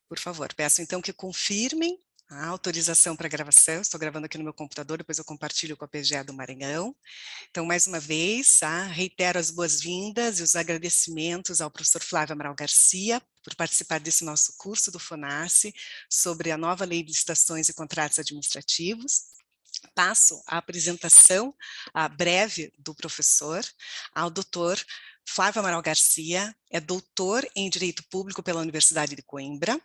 Por favor, peço então que confirmem a autorização para gravação. Estou gravando aqui no meu computador, depois eu compartilho com a PGE do Maranhão. Então, mais uma vez, reitero as boas-vindas e os agradecimentos ao professor Flávio Amaral Garcia por participar desse nosso curso do FONASSE sobre a nova Lei de Licitações e Contratos Administrativos. Passo a apresentação breve do professor ao doutor Flávio Amaral Garcia, é doutor em Direito Público pela Universidade de Coimbra,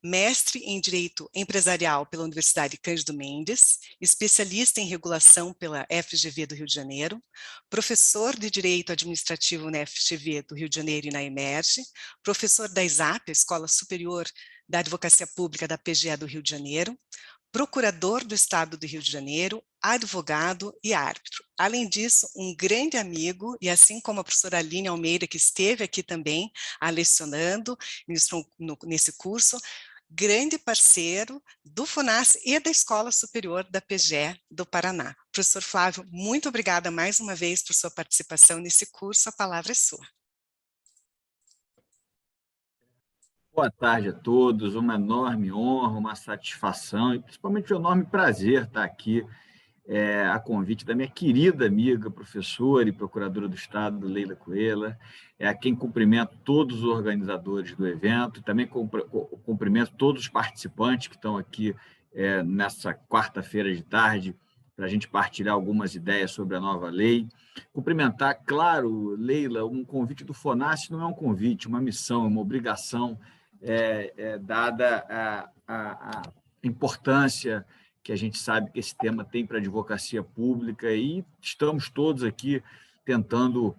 mestre em Direito Empresarial pela Universidade Cândido Mendes, especialista em regulação pela FGV do Rio de Janeiro, professor de Direito Administrativo na FGV do Rio de Janeiro e na EMERGE, professor da ESAP, Escola Superior da Advocacia Pública da PGE do Rio de Janeiro, procurador do Estado do Rio de Janeiro, advogado e árbitro. Além disso, um grande amigo, e assim como a professora Aline Almeida, que esteve aqui também lecionando nesse curso, grande parceiro do FONASSE e da Escola Superior da PGE do Paraná. Professor Flávio, muito obrigada mais uma vez por sua participação nesse curso, a palavra é sua. Boa tarde a todos, uma enorme honra, uma satisfação e principalmente um enorme prazer estar aqui a convite da minha querida amiga, professora e procuradora do Estado, Leila Coelho, a quem cumprimento todos os organizadores do evento, também cumprimento todos os participantes que estão aqui nessa quarta-feira de tarde para a gente partilhar algumas ideias sobre a nova lei. Cumprimentar, claro, Leila, um convite do FONASSE não é um convite, uma missão, é uma obrigação, dada a importância que a gente sabe que esse tema tem para a advocacia pública e estamos todos aqui tentando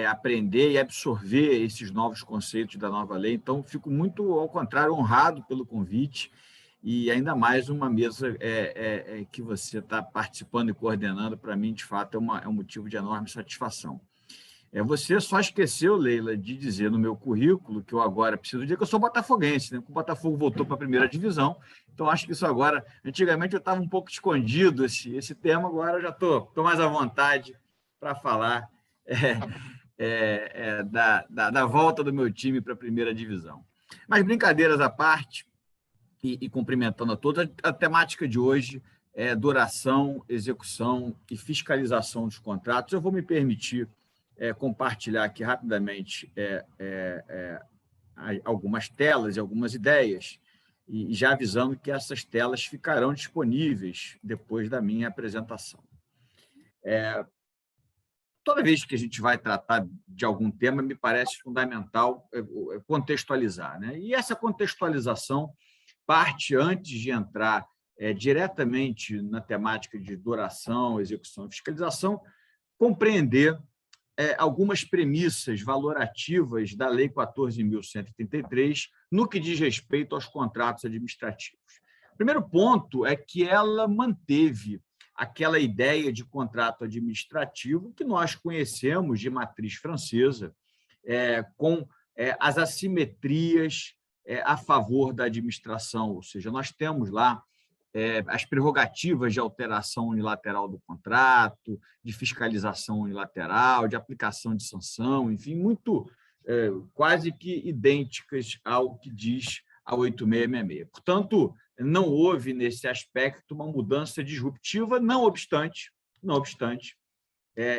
aprender e absorver esses novos conceitos da nova lei. Então, fico muito, ao contrário, honrado pelo convite e ainda mais uma mesa que você está participando e coordenando, para mim, de fato, é um motivo de enorme satisfação. Você só esqueceu, Leila, de dizer no meu currículo, que eu agora preciso dizer que eu sou botafoguense, né? O Botafogo voltou para a primeira divisão, então acho que isso agora, antigamente eu estava um pouco escondido esse tema, agora eu já estou mais à vontade para falar da volta do meu time para a primeira divisão. Mas brincadeiras à parte, e cumprimentando a todos, a temática de hoje é duração, execução e fiscalização dos contratos. Eu vou me permitir compartilhar aqui rapidamente algumas telas e algumas ideias, e já avisando que essas telas ficarão disponíveis depois da minha apresentação. Toda vez que a gente vai tratar de algum tema, me parece fundamental contextualizar, né? E essa contextualização parte, antes de entrar diretamente na temática de duração, execução e fiscalização, compreender algumas premissas valorativas da Lei 14.133 no que diz respeito aos contratos administrativos. O primeiro ponto é que ela manteve aquela ideia de contrato administrativo que nós conhecemos de matriz francesa, com as assimetrias a favor da administração, ou seja, nós temos lá as prerrogativas de alteração unilateral do contrato, de fiscalização unilateral, de aplicação de sanção, enfim, muito quase que idênticas ao que diz a 8666. Portanto, não houve nesse aspecto uma mudança disruptiva, não obstante,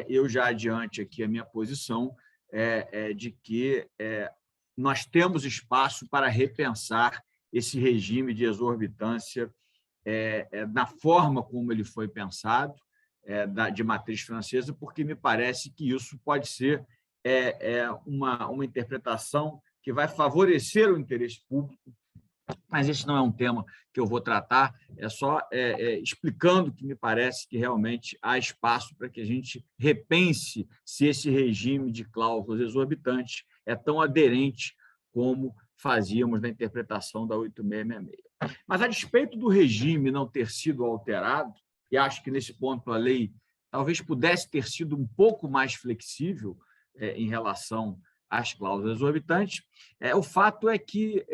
eu já adiante aqui a minha posição de que nós temos espaço para repensar esse regime de exorbitância na forma como ele foi pensado, de matriz francesa, porque me parece que isso pode ser uma interpretação que vai favorecer o interesse público, mas esse não é um tema que eu vou tratar, é só explicando que me parece que realmente há espaço para que a gente repense se esse regime de cláusulas exorbitantes é tão aderente como fazíamos na interpretação da 8666. Mas, a despeito do regime não ter sido alterado, e acho que nesse ponto a lei talvez pudesse ter sido um pouco mais flexível em relação às cláusulas exorbitantes, o fato é que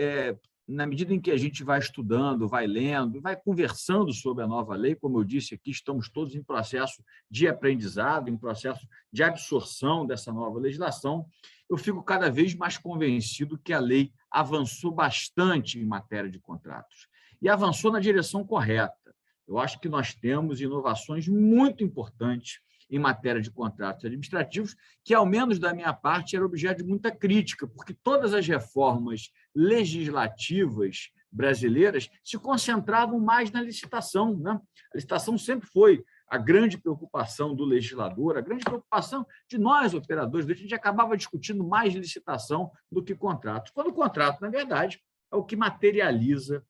na medida em que a gente vai estudando, vai lendo, vai conversando sobre a nova lei, como eu disse aqui, estamos todos em processo de aprendizado, em processo de absorção dessa nova legislação, eu fico cada vez mais convencido que a lei avançou bastante em matéria de contratos e avançou na direção correta. Eu acho que nós temos inovações muito importantes em matéria de contratos administrativos, que, ao menos da minha parte, era objeto de muita crítica, porque todas as reformas legislativas brasileiras se concentravam mais na licitação, né? A licitação sempre foi a grande preocupação do legislador, a grande preocupação de nós, operadores, a gente acabava discutindo mais licitação do que contrato, quando o contrato, na verdade, é o que materializa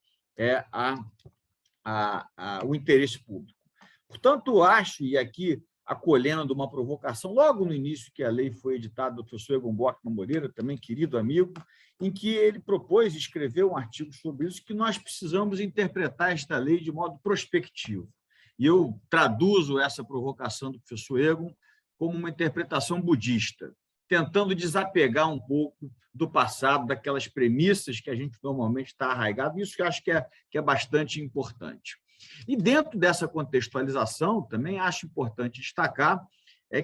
o interesse público. Portanto, acho, e aqui acolhendo uma provocação, logo no início que a lei foi editada do professor Egon Bockmann Moreira, também querido amigo, em que ele propôs escrever um artigo sobre isso, que nós precisamos interpretar esta lei de modo prospectivo. E eu traduzo essa provocação do professor Egon como uma interpretação budista, tentando desapegar um pouco do passado, daquelas premissas que a gente normalmente está arraigado, isso que eu acho que é bastante importante. E dentro dessa contextualização, também acho importante destacar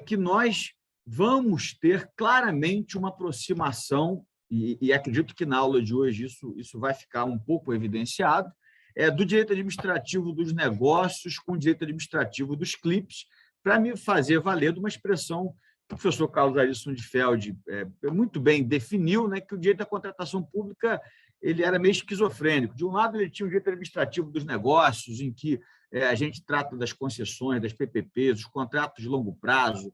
que nós vamos ter claramente uma aproximação, e acredito que na aula de hoje isso vai ficar um pouco evidenciado, do direito administrativo dos negócios com o direito administrativo dos CLIPs, para me fazer valer de uma expressão que o professor Carlos Arisson de Feld muito bem definiu, né, que o direito da contratação pública ele era meio esquizofrênico. De um lado, ele tinha o direito administrativo dos negócios, em que a gente trata das concessões, das PPPs, os contratos de longo prazo,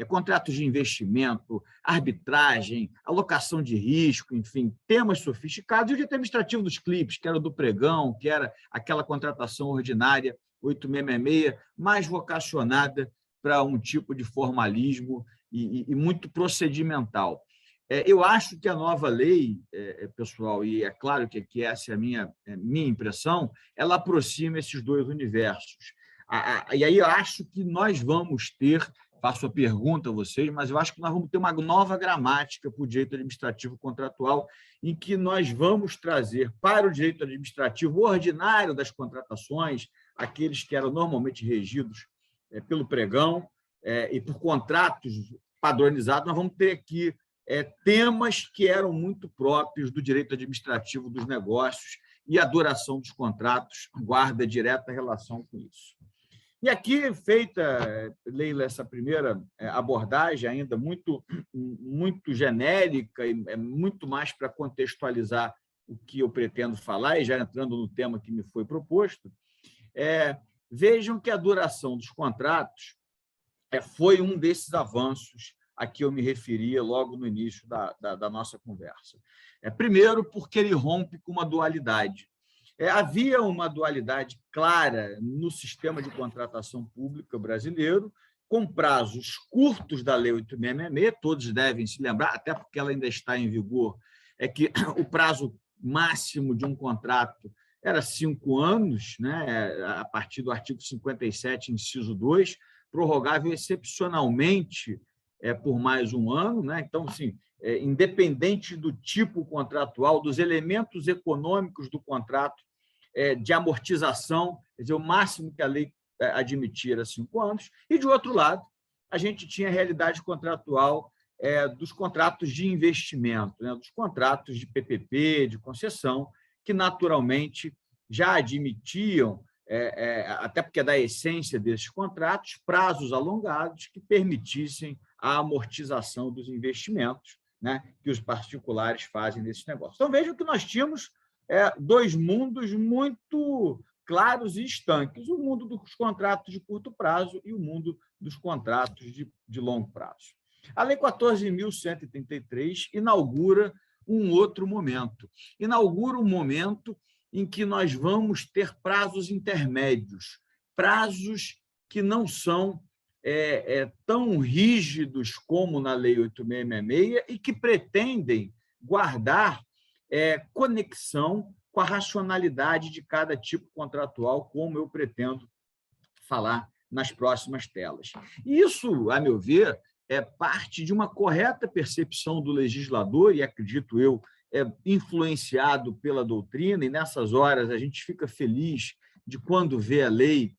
contratos de investimento, arbitragem, alocação de risco, enfim, temas sofisticados, e o direito administrativo dos CLIPs, que era do pregão, que era aquela contratação ordinária 8666, mais vocacionada para um tipo de formalismo e muito procedimental. Eu acho que a nova lei, pessoal, e é claro que essa é a minha impressão, ela aproxima esses dois universos. E aí eu acho que nós vamos ter, faço a pergunta a vocês, mas eu acho que nós vamos ter uma nova gramática para o direito administrativo contratual, em que nós vamos trazer para o direito administrativo ordinário das contratações, aqueles que eram normalmente regidos pelo pregão e por contratos padronizados, nós vamos ter aqui temas que eram muito próprios do direito administrativo dos negócios e a duração dos contratos guarda direta relação com isso. E aqui, feita, Leila, essa primeira abordagem, ainda muito genérica e muito mais para contextualizar o que eu pretendo falar, e já entrando no tema que me foi proposto, vejam que a duração dos contratos foi um desses avanços a que eu me referia logo no início da nossa conversa. Primeiro, porque ele rompe com uma dualidade. Havia uma dualidade clara no sistema de contratação pública brasileiro, com prazos curtos da Lei 8666, todos devem se lembrar, até porque ela ainda está em vigor, que o prazo máximo de um contrato era 5 anos, né, a partir do artigo 57, inciso 2, prorrogável excepcionalmente por mais um ano, né? Então, assim, independente do tipo contratual, dos elementos econômicos do contrato, de amortização, quer dizer, o máximo que a lei admitia era 5 anos, e, de outro lado, a gente tinha a realidade contratual dos contratos de investimento, né? Dos contratos de PPP, de concessão, que naturalmente já admitiam, até porque é da essência desses contratos, prazos alongados que permitissem a amortização dos investimentos, né, que os particulares fazem nesses negócios. Então, vejam que nós tínhamos dois mundos muito claros e estanques, o mundo dos contratos de curto prazo e o mundo dos contratos de longo prazo. A Lei 14.133 inaugura um outro momento. Inaugura um momento em que nós vamos ter prazos intermédios, prazos que não são tão rígidos como na Lei 8666 e que pretendem guardar conexão com a racionalidade de cada tipo contratual, como eu pretendo falar nas próximas telas. Isso, a meu ver, é parte de uma correta percepção do legislador, e acredito eu influenciado pela doutrina, e nessas horas a gente fica feliz de quando vê a lei,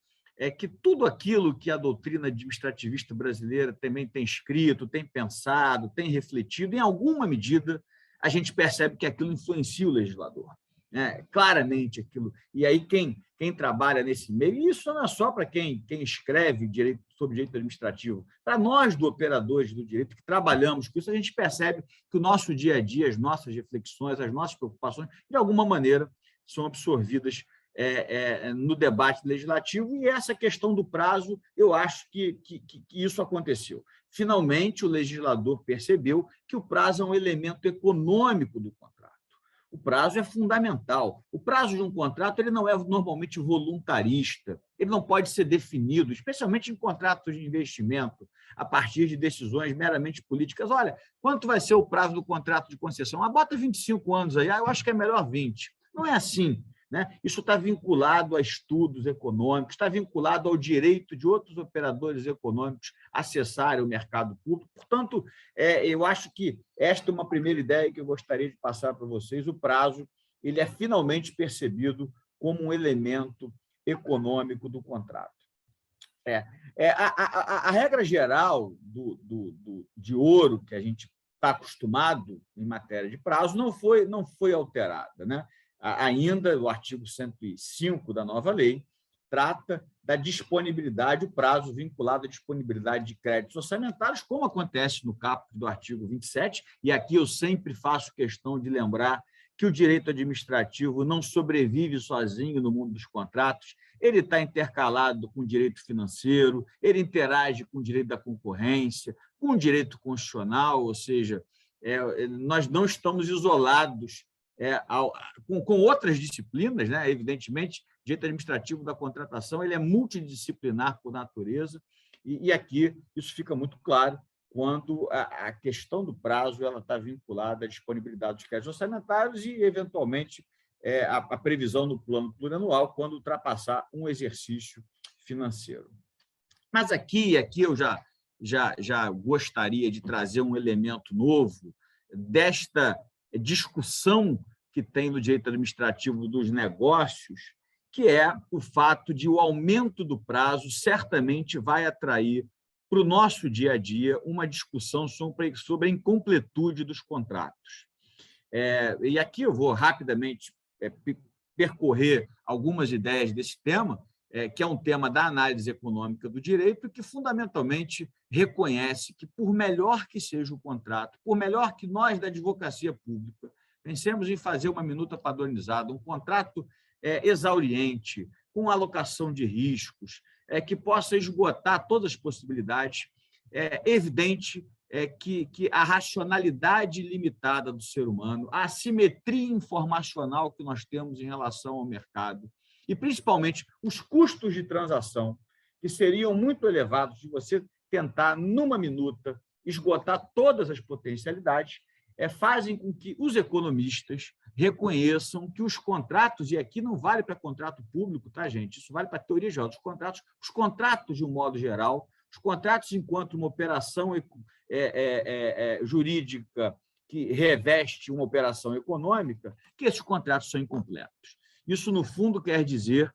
que tudo aquilo que a doutrina administrativista brasileira também tem escrito, tem pensado, tem refletido, em alguma medida, a gente percebe que aquilo influencia o legislador. Claramente aquilo. E aí quem trabalha nesse meio, e isso não é só para quem escreve sobre direito administrativo, para nós, do operadores do direito, que trabalhamos com isso, a gente percebe que o nosso dia a dia, as nossas reflexões, as nossas preocupações, de alguma maneira, são absorvidas no debate legislativo, e essa questão do prazo, eu acho que isso aconteceu. Finalmente, o legislador percebeu que o prazo é um elemento econômico do contrato. O prazo é fundamental. O prazo de um contrato ele não é normalmente voluntarista, ele não pode ser definido, especialmente em contratos de investimento, a partir de decisões meramente políticas. Olha, quanto vai ser o prazo do contrato de concessão? Bota 25 anos aí, eu acho que é melhor 20. Não é assim. Isso está vinculado a estudos econômicos, está vinculado ao direito de outros operadores econômicos acessarem o mercado público. Portanto, eu acho que esta é uma primeira ideia que eu gostaria de passar para vocês. O prazo ele é finalmente percebido como um elemento econômico do contrato. A regra geral de ouro que a gente está acostumado em matéria de prazo não foi alterada, Ainda o artigo 105 da nova lei trata da disponibilidade, o prazo vinculado à disponibilidade de créditos orçamentários, como acontece no caput do artigo 27, e aqui eu sempre faço questão de lembrar que o direito administrativo não sobrevive sozinho no mundo dos contratos, ele está intercalado com o direito financeiro, ele interage com o direito da concorrência, com o direito constitucional, ou seja, nós não estamos isolados com outras disciplinas, evidentemente, o direito administrativo da contratação ele é multidisciplinar por natureza, e aqui isso fica muito claro quando a questão do prazo ela está vinculada à disponibilidade dos créditos orçamentários e, eventualmente, a previsão no plano plurianual quando ultrapassar um exercício financeiro. Mas aqui eu já gostaria de trazer um elemento novo desta discussão que tem no direito administrativo dos negócios, que é o fato de o aumento do prazo certamente vai atrair para o nosso dia a dia uma discussão sobre a incompletude dos contratos. E aqui eu vou rapidamente percorrer algumas ideias desse tema, que é um tema da análise econômica do direito, que fundamentalmente reconhece que, por melhor que seja o contrato, por melhor que nós da advocacia pública pensemos em fazer uma minuta padronizada, um contrato exauriente, com alocação de riscos, que possa esgotar todas as possibilidades, é evidente que a racionalidade limitada do ser humano, a assimetria informacional que nós temos em relação ao mercado, e, principalmente, os custos de transação, que seriam muito elevados se você tentar, numa minuta, esgotar todas as potencialidades, fazem com que os economistas reconheçam que os contratos, e aqui não vale para contrato público, tá, gente? Isso vale para a teoria geral dos contratos, os contratos, de um modo geral, os contratos enquanto uma operação jurídica que reveste uma operação econômica, que esses contratos são incompletos. Isso, no fundo, quer dizer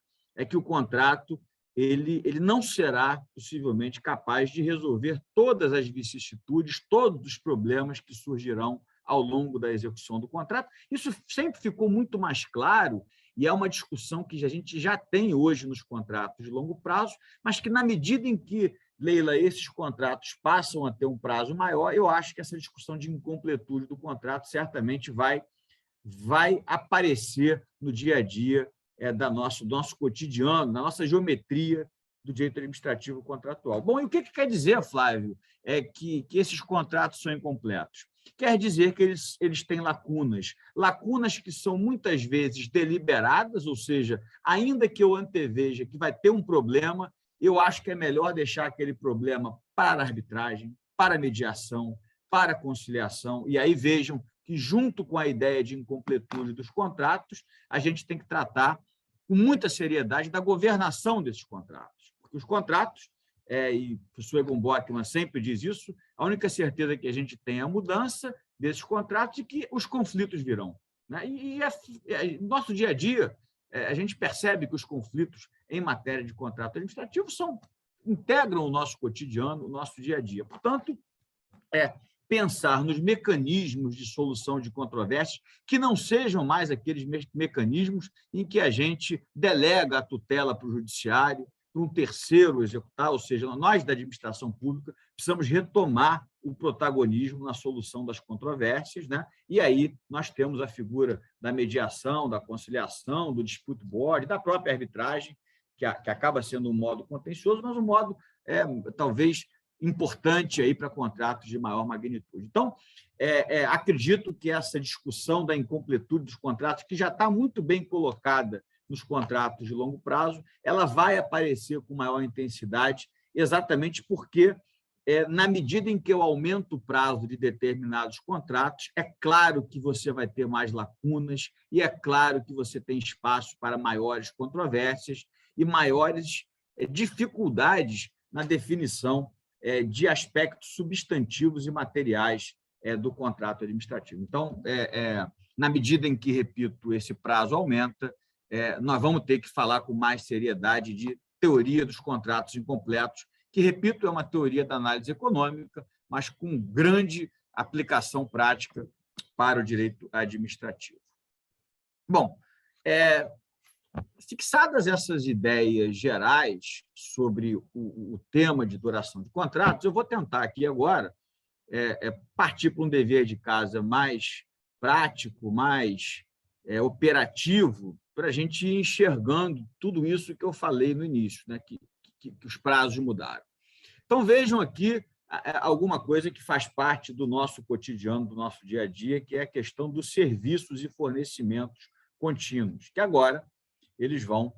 que o contrato ele não será, possivelmente, capaz de resolver todas as vicissitudes, todos os problemas que surgirão ao longo da execução do contrato. Isso sempre ficou muito mais claro e é uma discussão que a gente já tem hoje nos contratos de longo prazo, mas que, na medida em que, Leila, esses contratos passam a ter um prazo maior, eu acho que essa discussão de incompletude do contrato certamente vai aparecer no dia a dia do nosso cotidiano, na nossa geometria do direito administrativo contratual. Bom, e o que quer dizer, Flávio, que esses contratos são incompletos? Quer dizer que eles têm lacunas que são muitas vezes deliberadas, ou seja, ainda que eu anteveja que vai ter um problema, eu acho que é melhor deixar aquele problema para a arbitragem, para a mediação, para a conciliação, e aí vejam que, junto com a ideia de incompletude dos contratos, a gente tem que tratar com muita seriedade da governação desses contratos. Porque os contratos, e o professor Egon Bockmann sempre diz isso, a única certeza que a gente tem é a mudança, desses contratos e que os conflitos virão, né? No nosso dia a dia, a gente percebe que os conflitos em matéria de contrato administrativo integram o nosso cotidiano, o nosso dia a dia. Portanto, pensar nos mecanismos de solução de controvérsias que não sejam mais aqueles mecanismos em que a gente delega a tutela para o judiciário, para um terceiro executar, ou seja, nós da administração pública precisamos retomar o protagonismo na solução das controvérsias, né? E aí nós temos a figura da mediação, da conciliação, do dispute board, da própria arbitragem, que acaba sendo um modo contencioso, mas um modo talvez importante aí para contratos de maior magnitude. Então, acredito que essa discussão da incompletude dos contratos, que já está muito bem colocada nos contratos de longo prazo, ela vai aparecer com maior intensidade, exatamente porque, na medida em que eu aumento o prazo de determinados contratos, é claro que você vai ter mais lacunas e é claro que você tem espaço para maiores controvérsias e maiores dificuldades na definição de aspectos substantivos e materiais do contrato administrativo. Então, na medida em que, repito, esse prazo aumenta, nós vamos ter que falar com mais seriedade de teoria dos contratos incompletos, que, repito, é uma teoria da análise econômica, mas com grande aplicação prática para o direito administrativo. Bom, fixadas essas ideias gerais sobre o tema de duração de contratos, eu vou tentar aqui agora partir para um dever de casa mais prático, mais operativo, para a gente ir enxergando tudo isso que eu falei no início, né? que os prazos mudaram. Então, vejam aqui alguma coisa que faz parte do nosso cotidiano, do nosso dia a dia, que é a questão dos serviços e fornecimentos contínuos, que agora eles vão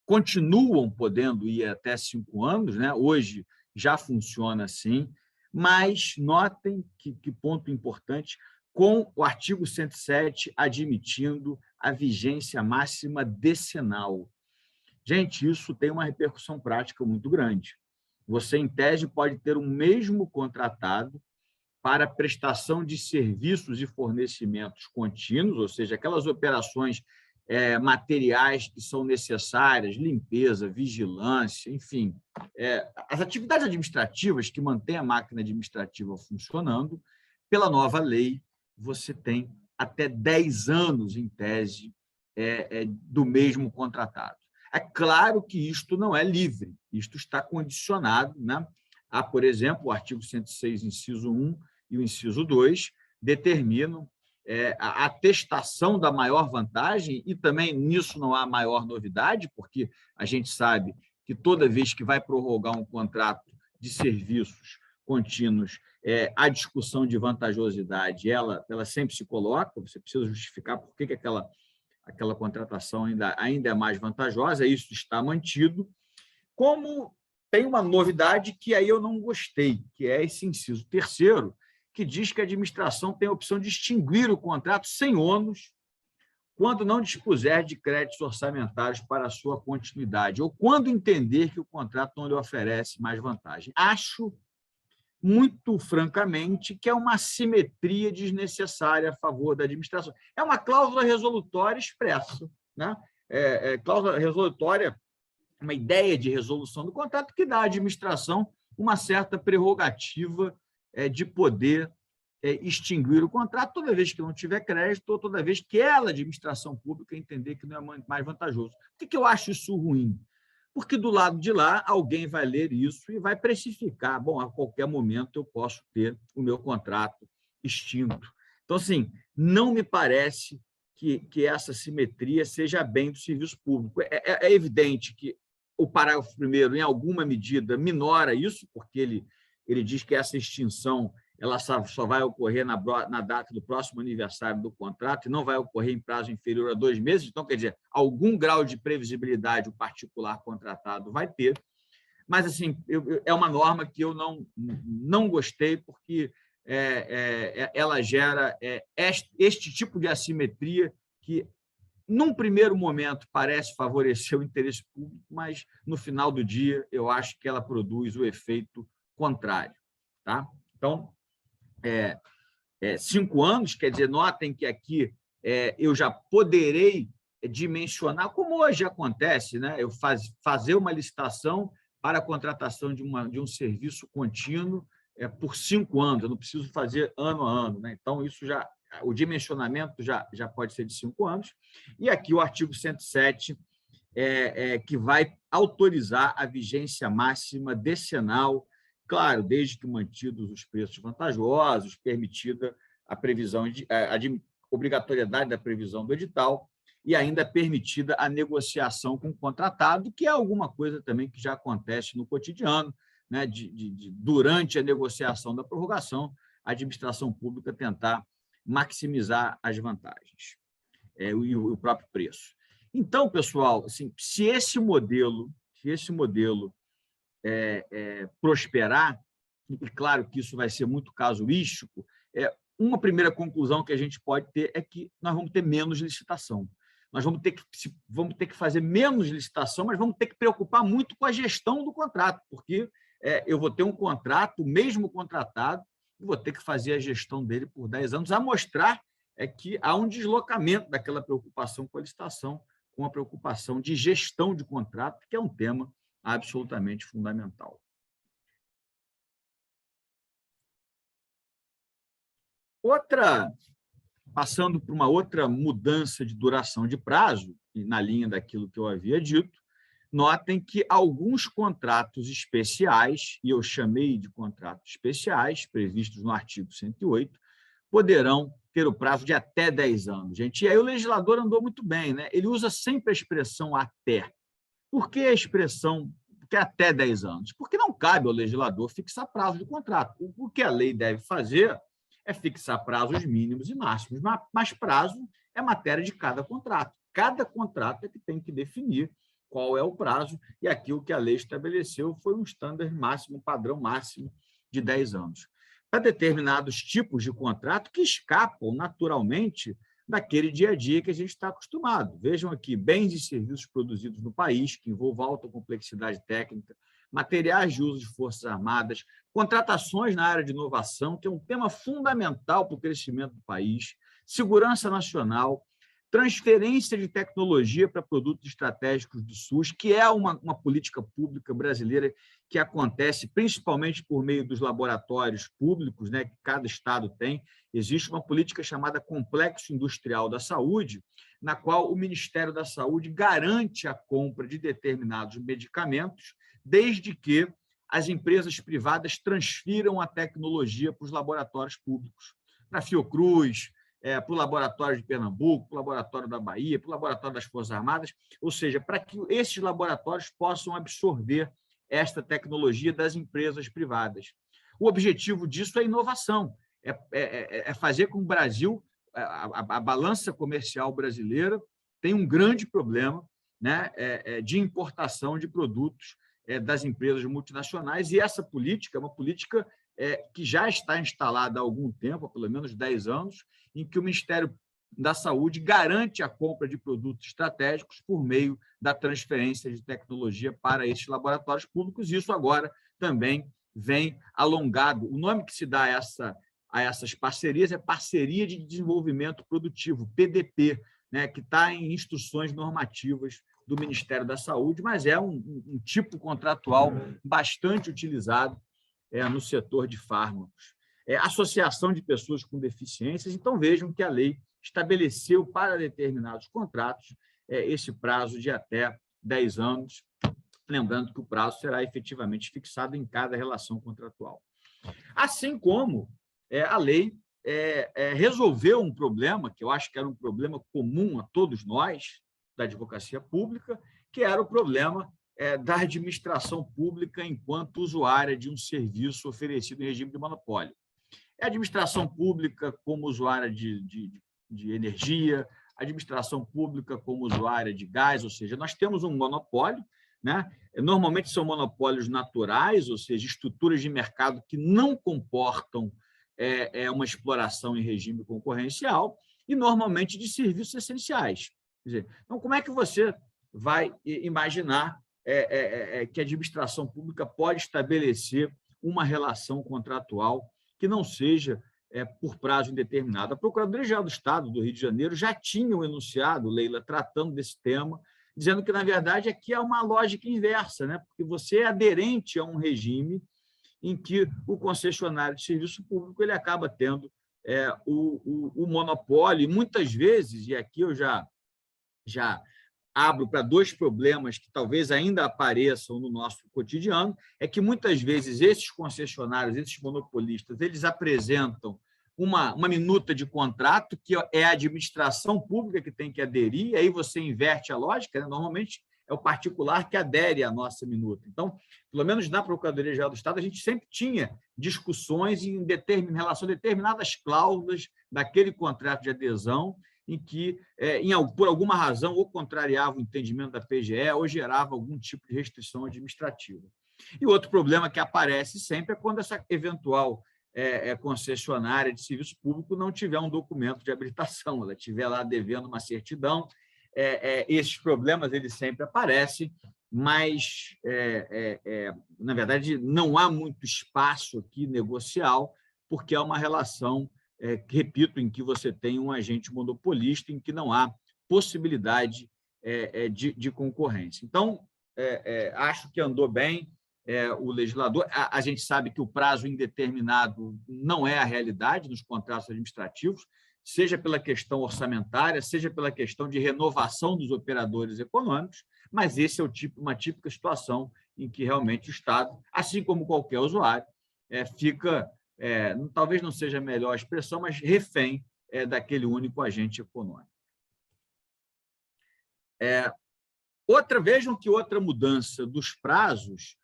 continuam podendo ir até 5 anos, né? Hoje já funciona assim, mas notem que ponto importante, com o artigo 107 admitindo a vigência máxima decenal. Gente, isso tem uma repercussão prática muito grande. Você, em tese, pode ter o mesmo contratado para prestação de serviços e fornecimentos contínuos, ou seja, aquelas operações materiais que são necessárias, limpeza, vigilância, enfim, as atividades administrativas que mantêm a máquina administrativa funcionando. Pela nova lei, você tem até 10 anos, em tese, do mesmo contratado. É claro que isto não é livre, isto está condicionado, né? A, por exemplo, o artigo 106, inciso 1 e o inciso 2 determinam a atestação da maior vantagem, e também nisso não há maior novidade, porque a gente sabe que toda vez que vai prorrogar um contrato de serviços contínuos, a discussão de vantajosidade, ela sempre se coloca, você precisa justificar por que aquela contratação ainda é mais vantajosa, isso está mantido. Como tem uma novidade que aí eu não gostei, que é esse inciso 3º, que diz que a administração tem a opção de extinguir o contrato sem ônus quando não dispuser de créditos orçamentários para a sua continuidade, ou quando entender que o contrato não lhe oferece mais vantagem. Acho, muito francamente, que é uma assimetria desnecessária a favor da administração. É uma cláusula resolutória expressa, né? Cláusula resolutória, uma ideia de resolução do contrato que dá à administração uma certa prerrogativa de poder extinguir o contrato toda vez que não tiver crédito ou toda vez que ela, administração pública, entender que não é mais vantajoso. Por que eu acho isso ruim? Porque do lado de lá alguém vai ler isso e vai precificar. Bom, a qualquer momento eu posso ter o meu contrato extinto. Então, assim, não me parece que essa simetria seja bem do serviço público. É evidente que o parágrafo 1º, em alguma medida, minora isso, porque ele diz que essa extinção ela só vai ocorrer na data do próximo aniversário do contrato e não vai ocorrer em prazo inferior a 2 meses. Então, quer dizer, algum grau de previsibilidade o particular contratado vai ter. Mas, assim, é uma norma que eu não gostei, porque ela gera este tipo de assimetria que, num primeiro momento, parece favorecer o interesse público, mas, no final do dia, eu acho que ela produz o efeito contrário. Tá? Então, 5 anos, quer dizer, notem que aqui eu já poderei dimensionar, como hoje acontece, né? Eu fazer uma licitação para a contratação de um serviço contínuo por 5 anos, eu não preciso fazer ano a ano, né? Então, o dimensionamento já pode ser de 5 anos. E aqui o artigo 107, que vai autorizar a vigência máxima decenal, claro, desde que mantidos os preços vantajosos, permitida a previsão a obrigatoriedade da previsão do edital e ainda permitida a negociação com o contratado, que é alguma coisa também que já acontece no cotidiano, né? Durante a negociação da prorrogação, a administração pública tentar maximizar as vantagens e o próprio preço. Então, pessoal, assim, se esse modelo prosperar, e claro que isso vai ser muito casuístico, uma primeira conclusão que a gente pode ter é que nós vamos ter menos licitação. Nós vamos ter que fazer menos licitação, mas vamos ter que preocupar muito com a gestão do contrato, porque eu vou ter um contrato, o mesmo contratado, e vou ter que fazer a gestão dele por 10 anos, a mostrar que há um deslocamento daquela preocupação com a licitação, com a preocupação de gestão de contrato, que é um tema absolutamente fundamental. Passando por uma outra mudança de duração de prazo, e na linha daquilo que eu havia dito, notem que alguns contratos especiais, e eu chamei de contratos especiais, previstos no artigo 108, poderão ter o prazo de até 10 anos. Gente, e aí o legislador andou muito bem, né? Ele usa sempre a expressão até. Por que a expressão que é até 10 anos? Porque não cabe ao legislador fixar prazo de contrato. O que a lei deve fazer é fixar prazos mínimos e máximos, mas prazo é matéria de cada contrato. Cada contrato é que tem que definir qual é o prazo, e aqui o que a lei estabeleceu foi um standard máximo, um padrão máximo de 10 anos. Para determinados tipos de contrato que escapam naturalmente daquele dia a dia que a gente está acostumado. Vejam aqui, bens e serviços produzidos no país, que envolvam alta complexidade técnica, materiais de uso de forças armadas, contratações na área de inovação, que é um tema fundamental para o crescimento do país, segurança nacional, transferência de tecnologia para produtos estratégicos do SUS, que é uma política pública brasileira que acontece principalmente por meio dos laboratórios públicos, né, que cada estado tem. Existe uma política chamada Complexo Industrial da Saúde, na qual o Ministério da Saúde garante a compra de determinados medicamentos, desde que as empresas privadas transfiram a tecnologia para os laboratórios públicos, para a Fiocruz, para o laboratório de Pernambuco, para o laboratório da Bahia, para o laboratório das Forças Armadas, ou seja, para que esses laboratórios possam absorver esta tecnologia das empresas privadas. O objetivo disso é inovação, é fazer com que o Brasil, a balança comercial brasileira, tenha um grande problema, né, de importação de produtos das empresas multinacionais, e essa política é uma política que já está instalada há algum tempo, há pelo menos 10 anos, em que o Ministério da Saúde garante a compra de produtos estratégicos por meio da transferência de tecnologia para esses laboratórios públicos. Isso agora também vem alongado. O nome que se dá a essas parcerias é Parceria de Desenvolvimento Produtivo, PDP, né, que está em instruções normativas do Ministério da Saúde, mas é um tipo contratual bastante utilizado no setor de fármacos. Associação de pessoas com deficiências. Então, vejam que a lei estabeleceu para determinados contratos esse prazo de até 10 anos, lembrando que o prazo será efetivamente fixado em cada relação contratual. Assim como a lei resolveu um problema, que eu acho que era um problema comum a todos nós, da advocacia pública, que era o problema da administração pública enquanto usuária de um serviço oferecido em regime de monopólio. A administração pública como usuária de energia, administração pública como usuária de gás, ou seja, nós temos um monopólio, né? Normalmente são monopólios naturais, ou seja, estruturas de mercado que não comportam uma exploração em regime concorrencial e, normalmente, de serviços essenciais. Quer dizer, então, como é que você vai imaginar que a administração pública pode estabelecer uma relação contratual que não seja por prazo indeterminado. A Procuradoria-Geral do Estado do Rio de Janeiro já tinha um enunciado, Leila, tratando desse tema, dizendo que, na verdade, aqui é uma lógica inversa, né? Porque você é aderente a um regime em que o concessionário de serviço público ele acaba tendo o monopólio, e muitas vezes, e aqui eu já abro para dois problemas que talvez ainda apareçam no nosso cotidiano, é que muitas vezes esses concessionários, esses monopolistas, eles apresentam uma minuta de contrato que é a administração pública que tem que aderir, e aí você inverte a lógica, né? Normalmente é o particular que adere à nossa minuta. Então, pelo menos na Procuradoria-Geral do Estado, a gente sempre tinha discussões em relação a determinadas cláusulas daquele contrato de adesão, em que, por alguma razão, ou contrariava o entendimento da PGE ou gerava algum tipo de restrição administrativa. E outro problema que aparece sempre é quando essa eventual concessionária de serviço público não tiver um documento de habilitação, ela estiver lá devendo uma certidão. Esses problemas eles sempre aparecem, mas, na verdade, não há muito espaço aqui negocial, porque é uma relação, repito, em que você tem um agente monopolista, em que não há possibilidade de concorrência. Então, acho que andou bem o legislador. A gente sabe que o prazo indeterminado não é a realidade nos contratos administrativos, seja pela questão orçamentária, seja pela questão de renovação dos operadores econômicos, mas esse é uma típica situação em que realmente o Estado, assim como qualquer usuário, fica, talvez não seja a melhor expressão, mas refém daquele único agente econômico. Vejam que outra mudança dos prazos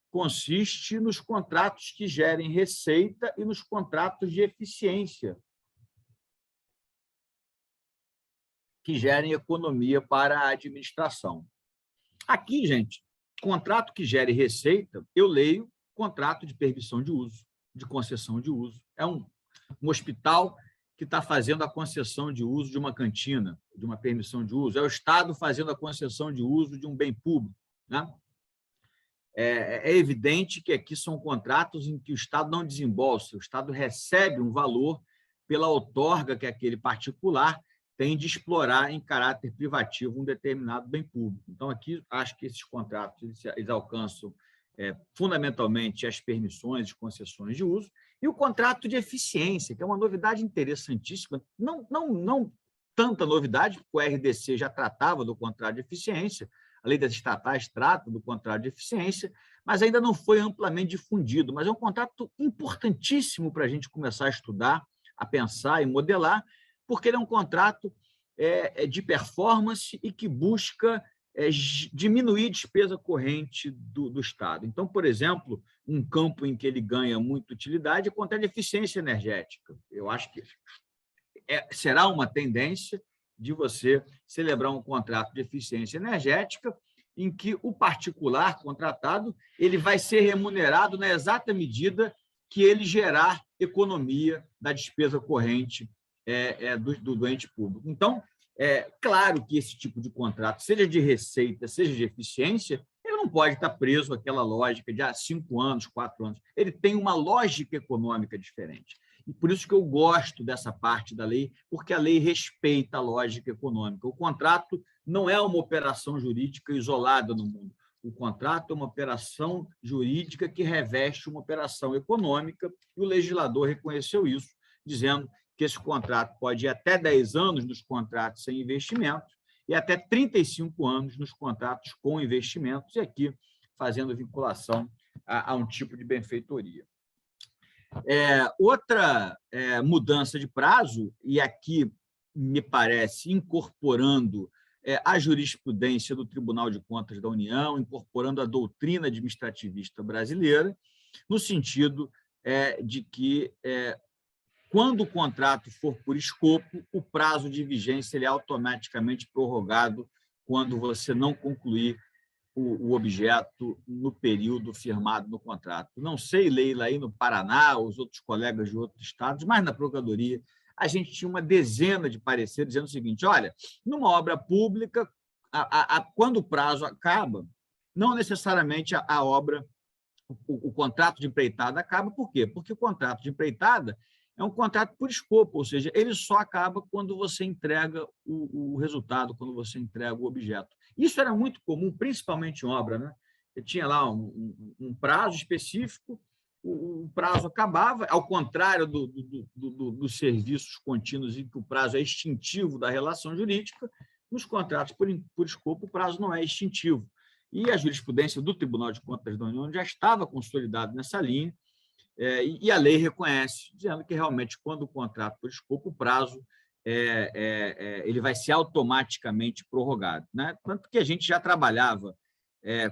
consiste nos contratos que gerem receita e nos contratos de eficiência, que gerem economia para a administração. Aqui, gente, contrato que gere receita, eu leio contrato de permissão de uso, de concessão de uso. É um hospital que está fazendo a concessão de uso de uma cantina, de uma permissão de uso. É o Estado fazendo a concessão de uso de um bem público, né? É evidente que aqui são contratos em que o Estado não desembolsa, o Estado recebe um valor pela outorga que aquele particular tem de explorar em caráter privativo um determinado bem público. Então, aqui, acho que esses contratos eles alcançam fundamentalmente as permissões e concessões de uso, e o contrato de eficiência, que é uma novidade interessantíssima, não tanta novidade, porque o RDC já tratava do contrato de eficiência, a lei das estatais trata do contrato de eficiência, mas ainda não foi amplamente difundido. Mas é um contrato importantíssimo para a gente começar a estudar, a pensar e modelar, porque ele é um contrato de performance e que busca diminuir a despesa corrente do Estado. Então, por exemplo, um campo em que ele ganha muita utilidade é o contrato de eficiência energética. Eu acho que será uma tendência de você celebrar um contrato de eficiência energética em que o particular contratado ele vai ser remunerado na exata medida que ele gerar economia da despesa corrente do ente público. Então, claro que esse tipo de contrato, seja de receita, seja de eficiência, ele não pode estar preso àquela lógica de 5 anos, 4 anos. Ele tem uma lógica econômica diferente. E por isso que eu gosto dessa parte da lei, porque a lei respeita a lógica econômica. O contrato não é uma operação jurídica isolada no mundo. O contrato é uma operação jurídica que reveste uma operação econômica, e o legislador reconheceu isso, dizendo que esse contrato pode ir até 10 anos nos contratos sem investimentos e até 35 anos nos contratos com investimentos, e aqui fazendo vinculação a um tipo de benfeitoria. Outra mudança de prazo, e aqui me parece incorporando a jurisprudência do Tribunal de Contas da União, incorporando a doutrina administrativista brasileira, no sentido de que, quando o contrato for por escopo, o prazo de vigência ele é automaticamente prorrogado quando você não concluir o objeto no período firmado no contrato. Não sei, Leila, aí no Paraná, os outros colegas de outros estados, mas na Procuradoria, a gente tinha uma dezena de pareceres dizendo o seguinte: olha, numa obra pública, quando o prazo acaba, não necessariamente a obra o contrato de empreitada acaba. Por quê? Porque o contrato de empreitada é um contrato por escopo, ou seja, ele só acaba quando você entrega o resultado, quando você entrega o objeto. Isso era muito comum, principalmente em obra, né? Você tinha lá um prazo específico, o prazo acabava, ao contrário dos serviços contínuos, em que o prazo é extintivo da relação jurídica, nos contratos por escopo, o prazo não é extintivo. E a jurisprudência do Tribunal de Contas da União já estava consolidada nessa linha, e a lei reconhece, dizendo que realmente, quando o contrato por escopo, o prazo ele vai ser automaticamente prorrogado, né? Tanto que a gente já trabalhava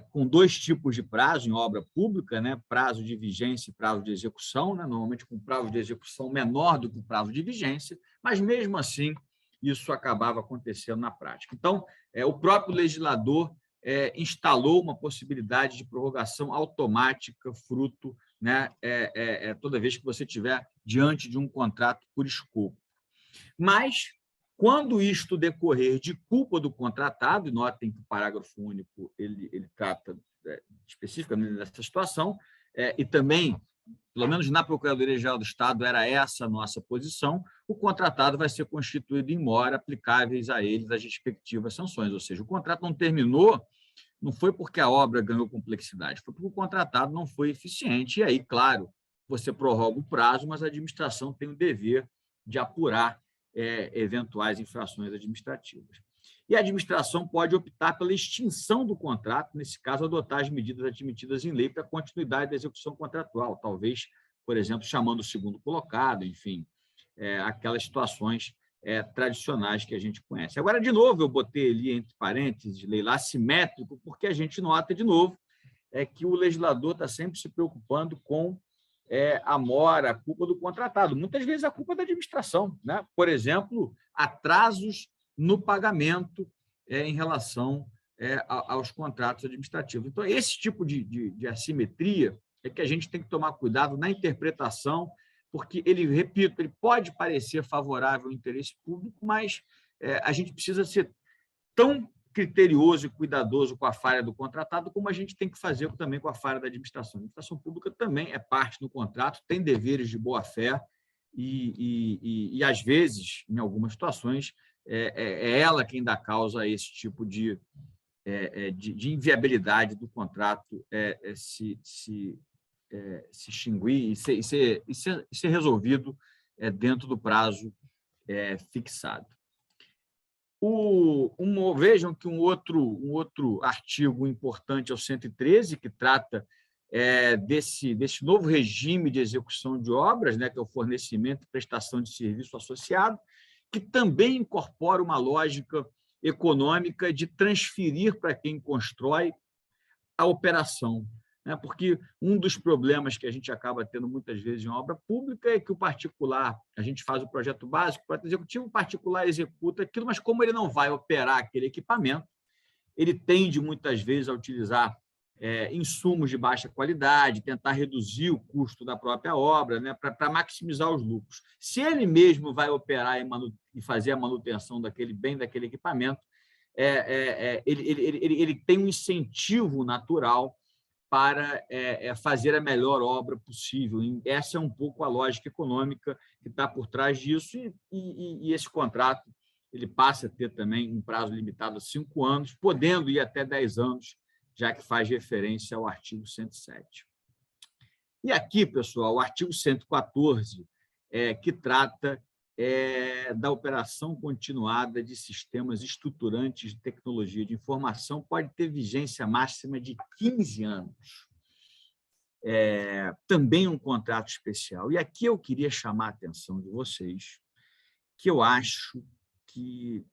com dois tipos de prazo em obra pública, né? Prazo de vigência e prazo de execução, né? Normalmente com prazo de execução menor do que o prazo de vigência, mas mesmo assim isso acabava acontecendo na prática. Então, o próprio legislador instalou uma possibilidade de prorrogação automática, fruto, né, toda vez que você estiver diante de um contrato por escopo. Mas, quando isto decorrer de culpa do contratado, e notem que o parágrafo único ele trata especificamente dessa situação, e também, pelo menos na Procuradoria-Geral do Estado, era essa a nossa posição, o contratado vai ser constituído em mora, aplicáveis a eles as respectivas sanções. Ou seja, o contrato não terminou, não foi porque a obra ganhou complexidade, foi porque o contratado não foi eficiente. E aí, claro, você prorroga o prazo, mas a administração tem o dever de apurar eventuais infrações administrativas. E a administração pode optar pela extinção do contrato, nesse caso, adotar as medidas admitidas em lei para a continuidade da execução contratual, talvez, por exemplo, chamando o segundo colocado, enfim, aquelas situações tradicionais que a gente conhece. Agora, de novo, eu botei ali entre parênteses, lei lá, assimétrico, porque a gente nota, de novo, que o legislador está sempre se preocupando com a mora, a culpa do contratado. Muitas vezes a culpa é da administração, né? Por exemplo, atrasos no pagamento em relação aos contratos administrativos. Então, esse tipo de assimetria é que a gente tem que tomar cuidado na interpretação, porque ele, repito, ele pode parecer favorável ao interesse público, mas a gente precisa ser tão criterioso e cuidadoso com a falha do contratado, como a gente tem que fazer também com a falha da administração. A administração pública também é parte do contrato, tem deveres de boa-fé e, às vezes, em algumas situações, é ela quem dá causa a esse tipo de inviabilidade do contrato se extinguir e ser resolvido dentro do prazo fixado. Vejam que um outro artigo importante é o 113, que trata desse novo regime de execução de obras, né, que é o fornecimento e prestação de serviço associado, que também incorpora uma lógica econômica de transferir para quem constrói a operação. Porque um dos problemas que a gente acaba tendo muitas vezes em obra pública é que o particular, a gente faz o projeto básico, o projeto executivo, o particular executa aquilo, mas como ele não vai operar aquele equipamento, ele tende muitas vezes a utilizar insumos de baixa qualidade, tentar reduzir o custo da própria obra, né, para maximizar os lucros. Se ele mesmo vai operar e fazer a manutenção daquele equipamento, ele tem um incentivo natural para fazer a melhor obra possível. Essa é um pouco a lógica econômica que está por trás disso, e esse contrato ele passa a ter também um prazo limitado a 5 anos, podendo ir até 10 anos, já que faz referência ao artigo 107. E aqui, pessoal, o artigo 114, que trata da operação continuada de sistemas estruturantes de tecnologia de informação, pode ter vigência máxima de 15 anos. Também um contrato especial. E aqui eu queria chamar a atenção de vocês, que eu acho que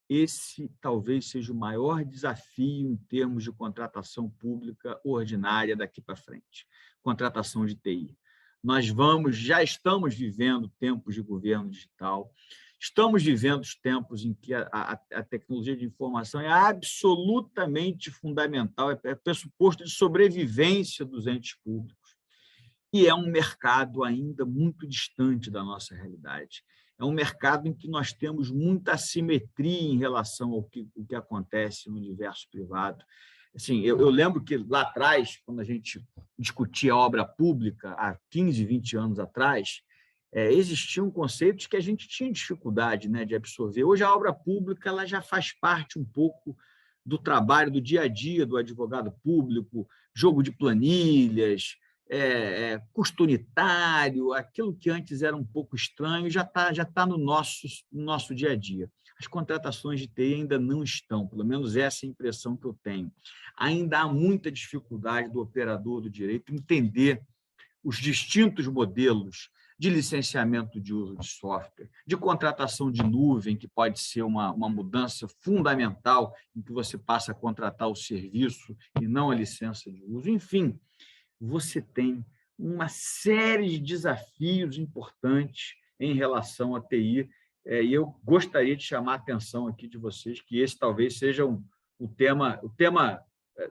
esse talvez seja o maior desafio em termos de contratação pública ordinária daqui para frente, contratação de TI. Nós já estamos vivendo tempos de governo digital, estamos vivendo os tempos em que a tecnologia de informação é absolutamente fundamental, é pressuposto de sobrevivência dos entes públicos, e é um mercado ainda muito distante da nossa realidade. É um mercado em que nós temos muita assimetria em relação ao que acontece no universo privado. assim, eu lembro que lá atrás, quando a gente discutia a obra pública, há 15, 20 anos atrás, existiam conceitos que a gente tinha dificuldade, né, de absorver. Hoje, a obra pública ela já faz parte um pouco do trabalho, do dia a dia do advogado público, jogo de planilhas, custo unitário, aquilo que antes era um pouco estranho, já tá no nosso dia a dia. As contratações de TI ainda não estão, pelo menos essa é a impressão que eu tenho. Ainda há muita dificuldade do operador do direito entender os distintos modelos de licenciamento de uso de software, de contratação de nuvem, que pode ser uma mudança fundamental em que você passa a contratar o serviço e não a licença de uso. Enfim, você tem uma série de desafios importantes em relação à TI, e eu gostaria de chamar a atenção aqui de vocês que esse talvez seja o tema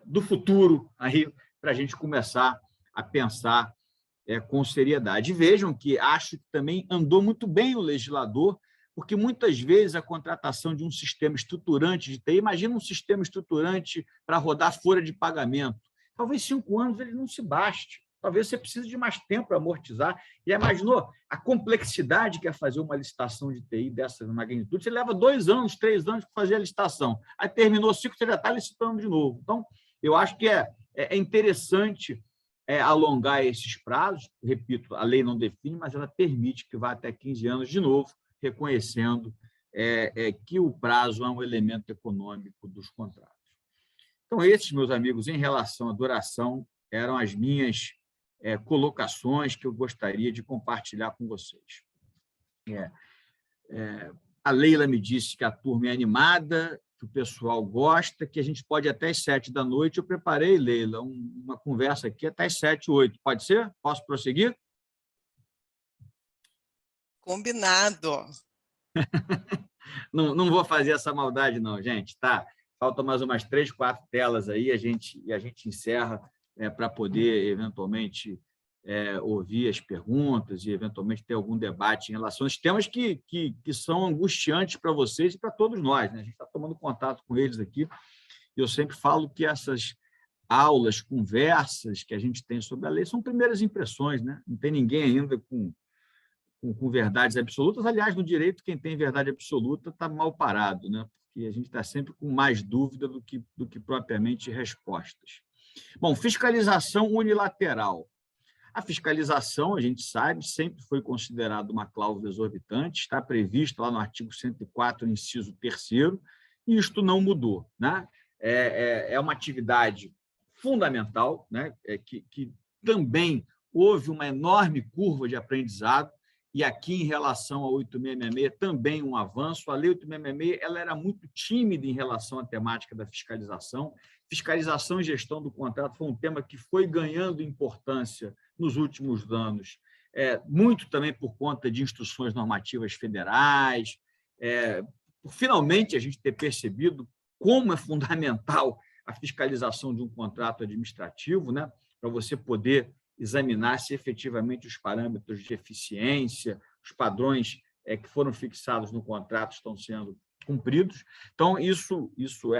do futuro aí para a gente começar a pensar com seriedade. E vejam que acho que também andou muito bem o legislador, porque muitas vezes a contratação de um sistema estruturante de TI, imagina um sistema estruturante para rodar folha de pagamento, talvez 5 anos ele não se baste, talvez você precise de mais tempo para amortizar. E imaginou a complexidade que é fazer uma licitação de TI dessa magnitude? Você leva 2 anos, 3 anos para fazer a licitação, aí terminou 5, você já está licitando de novo. Então, eu acho que é interessante alongar esses prazos. Repito, a lei não define, mas ela permite que vá até 15 anos de novo, reconhecendo que o prazo é um elemento econômico dos contratos. Então, esses, meus amigos, em relação à duração, eram as minhas colocações que eu gostaria de compartilhar com vocês. A Leila me disse que a turma é animada, que o pessoal gosta, que a gente pode ir até às 7 da noite. Eu preparei, Leila, uma conversa aqui até às 7, 8. Pode ser? Posso prosseguir? Combinado. Não vou fazer essa maldade, não, gente. Tá? Faltam mais umas 3, 4 telas aí, a gente encerra para poder, eventualmente, ouvir as perguntas e, eventualmente, ter algum debate em relação aos temas que são angustiantes para vocês e para todos nós, né? A gente está tomando contato com eles aqui. Eu sempre falo que essas aulas, conversas que a gente tem sobre a lei são primeiras impressões, né? Não tem ninguém ainda com verdades absolutas. Aliás, no direito, quem tem verdade absoluta está mal parado, né? Porque a gente está sempre com mais dúvida do que propriamente respostas. Bom, fiscalização unilateral. A fiscalização, a gente sabe, sempre foi considerada uma cláusula exorbitante, está prevista lá no artigo 104, inciso 3º, e isto não mudou, né? É uma atividade fundamental, né? Que também houve uma enorme curva de aprendizado, e aqui, em relação ao 8666, também um avanço. A Lei 8666 ela era muito tímida em relação à temática da fiscalização. Fiscalização e gestão do contrato foi um tema que foi ganhando importância nos últimos anos, muito também por conta de instruções normativas federais, por finalmente a gente ter percebido como é fundamental a fiscalização de um contrato administrativo, né, para você poder examinar se efetivamente os parâmetros de eficiência, os padrões que foram fixados no contrato estão sendo cumpridos. Então,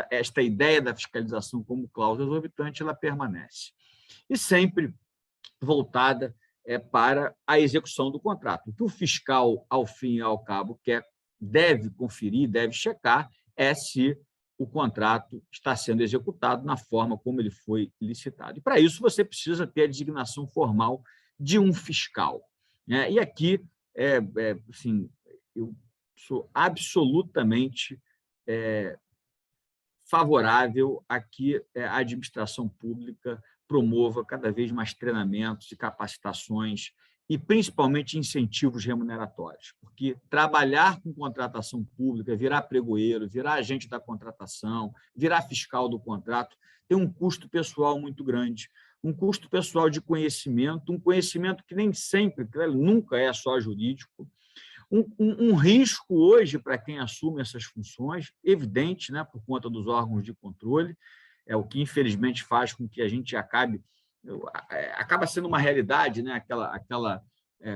esta ideia da fiscalização como cláusula exorbitante, ela permanece. E sempre voltada para a execução do contrato. O que o fiscal, ao fim e ao cabo, deve conferir, deve checar, se o contrato está sendo executado na forma como ele foi licitado. E, para isso, você precisa ter a designação formal de um fiscal, né? E aqui, assim, eu sou absolutamente favorável a que a administração pública promova cada vez mais treinamentos e capacitações e, principalmente, incentivos remuneratórios, porque trabalhar com contratação pública, virar pregoeiro, virar agente da contratação, virar fiscal do contrato, tem um custo pessoal muito grande, um custo pessoal de conhecimento, um conhecimento que nem sempre, nunca é só jurídico, um risco hoje para quem assume essas funções, evidente, né, por conta dos órgãos de controle, o que, infelizmente, faz com que a gente acaba sendo uma realidade, né, aquela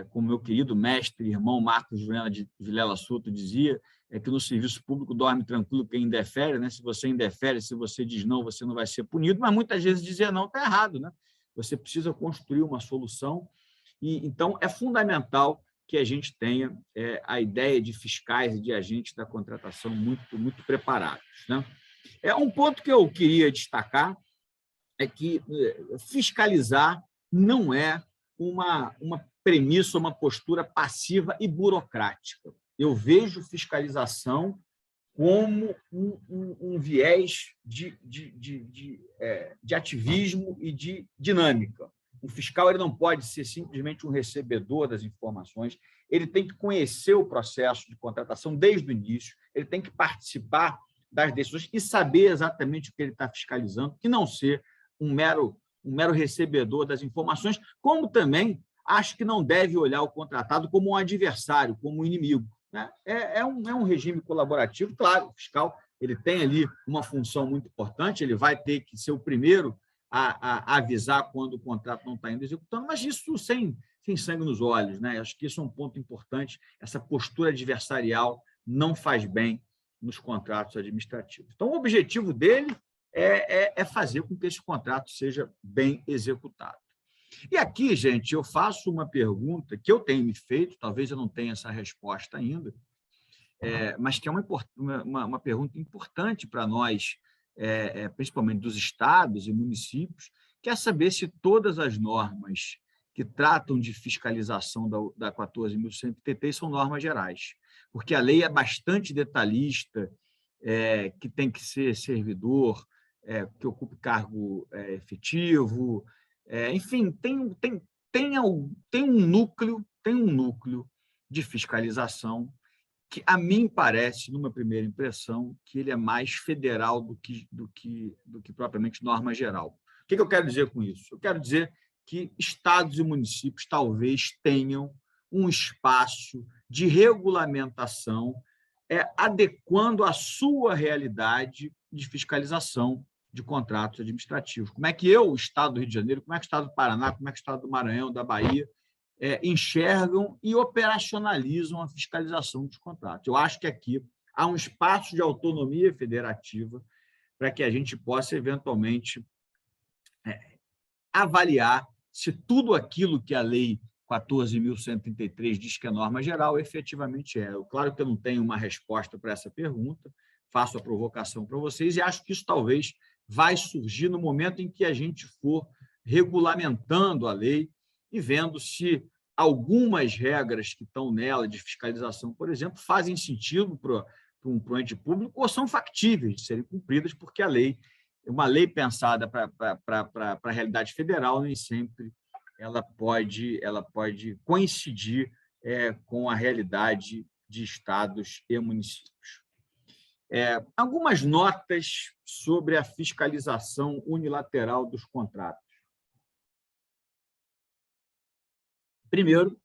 como meu querido mestre e irmão Marcos Vilela Souto dizia, é que no serviço público dorme tranquilo quem indefere, né? Se você indefere, se você diz não, você não vai ser punido, mas muitas vezes dizer não está errado, né? Você precisa construir uma solução e então é fundamental que a gente tenha a ideia de fiscais e de agentes da contratação muito preparados, né? Um ponto que eu queria destacar é que fiscalizar não é uma premissa, uma postura passiva e burocrática. Eu vejo fiscalização como um viés de ativismo e de dinâmica. O fiscal ele não pode ser simplesmente um recebedor das informações, ele tem que conhecer o processo de contratação desde o início, ele tem que participar das decisões e saber exatamente o que ele está fiscalizando, e não ser um mero recebedor das informações, como também acho que não deve olhar o contratado como um adversário, como um inimigo, né? É um regime colaborativo, claro, o fiscal ele tem ali uma função muito importante, ele vai ter que ser o primeiro a avisar quando o contrato não está indo executando, mas isso sem sangue nos olhos, né? Acho que isso é um ponto importante, essa postura adversarial não faz bem nos contratos administrativos. Então, o objetivo dele é fazer com que esse contrato seja bem executado. E aqui, gente, eu faço uma pergunta que eu tenho me feito, talvez eu não tenha essa resposta ainda, mas que é uma pergunta importante para nós, principalmente dos estados e municípios, que é saber se todas as normas que tratam de fiscalização da 14.133 são normas gerais, porque a lei é bastante detalhista, que tem que ser servidor, que ocupe cargo efetivo, enfim, tem um núcleo de fiscalização que, a mim parece, numa primeira impressão, que ele é mais federal do que propriamente norma geral. O que eu quero dizer com isso? Eu quero dizer que estados e municípios talvez tenham um espaço de regulamentação adequando a sua realidade de fiscalização de contratos administrativos. Como é que o Estado do Rio de Janeiro, como é que o Estado do Paraná, como é que o Estado do Maranhão, da Bahia, enxergam e operacionalizam a fiscalização dos contratos. Eu acho que aqui há um espaço de autonomia federativa para que a gente possa, eventualmente, avaliar se tudo aquilo que a Lei 14.133 diz que é norma geral, efetivamente é. Claro que eu não tenho uma resposta para essa pergunta, faço a provocação para vocês e acho que isso talvez vai surgir no momento em que a gente for regulamentando a lei e vendo se algumas regras que estão nela de fiscalização, por exemplo, fazem sentido para um ente público ou são factíveis de serem cumpridas, porque a lei, uma lei pensada para a realidade federal, nem sempre ela pode coincidir com a realidade de estados e municípios. Algumas notas sobre a fiscalização unilateral dos contratos. Primeiro,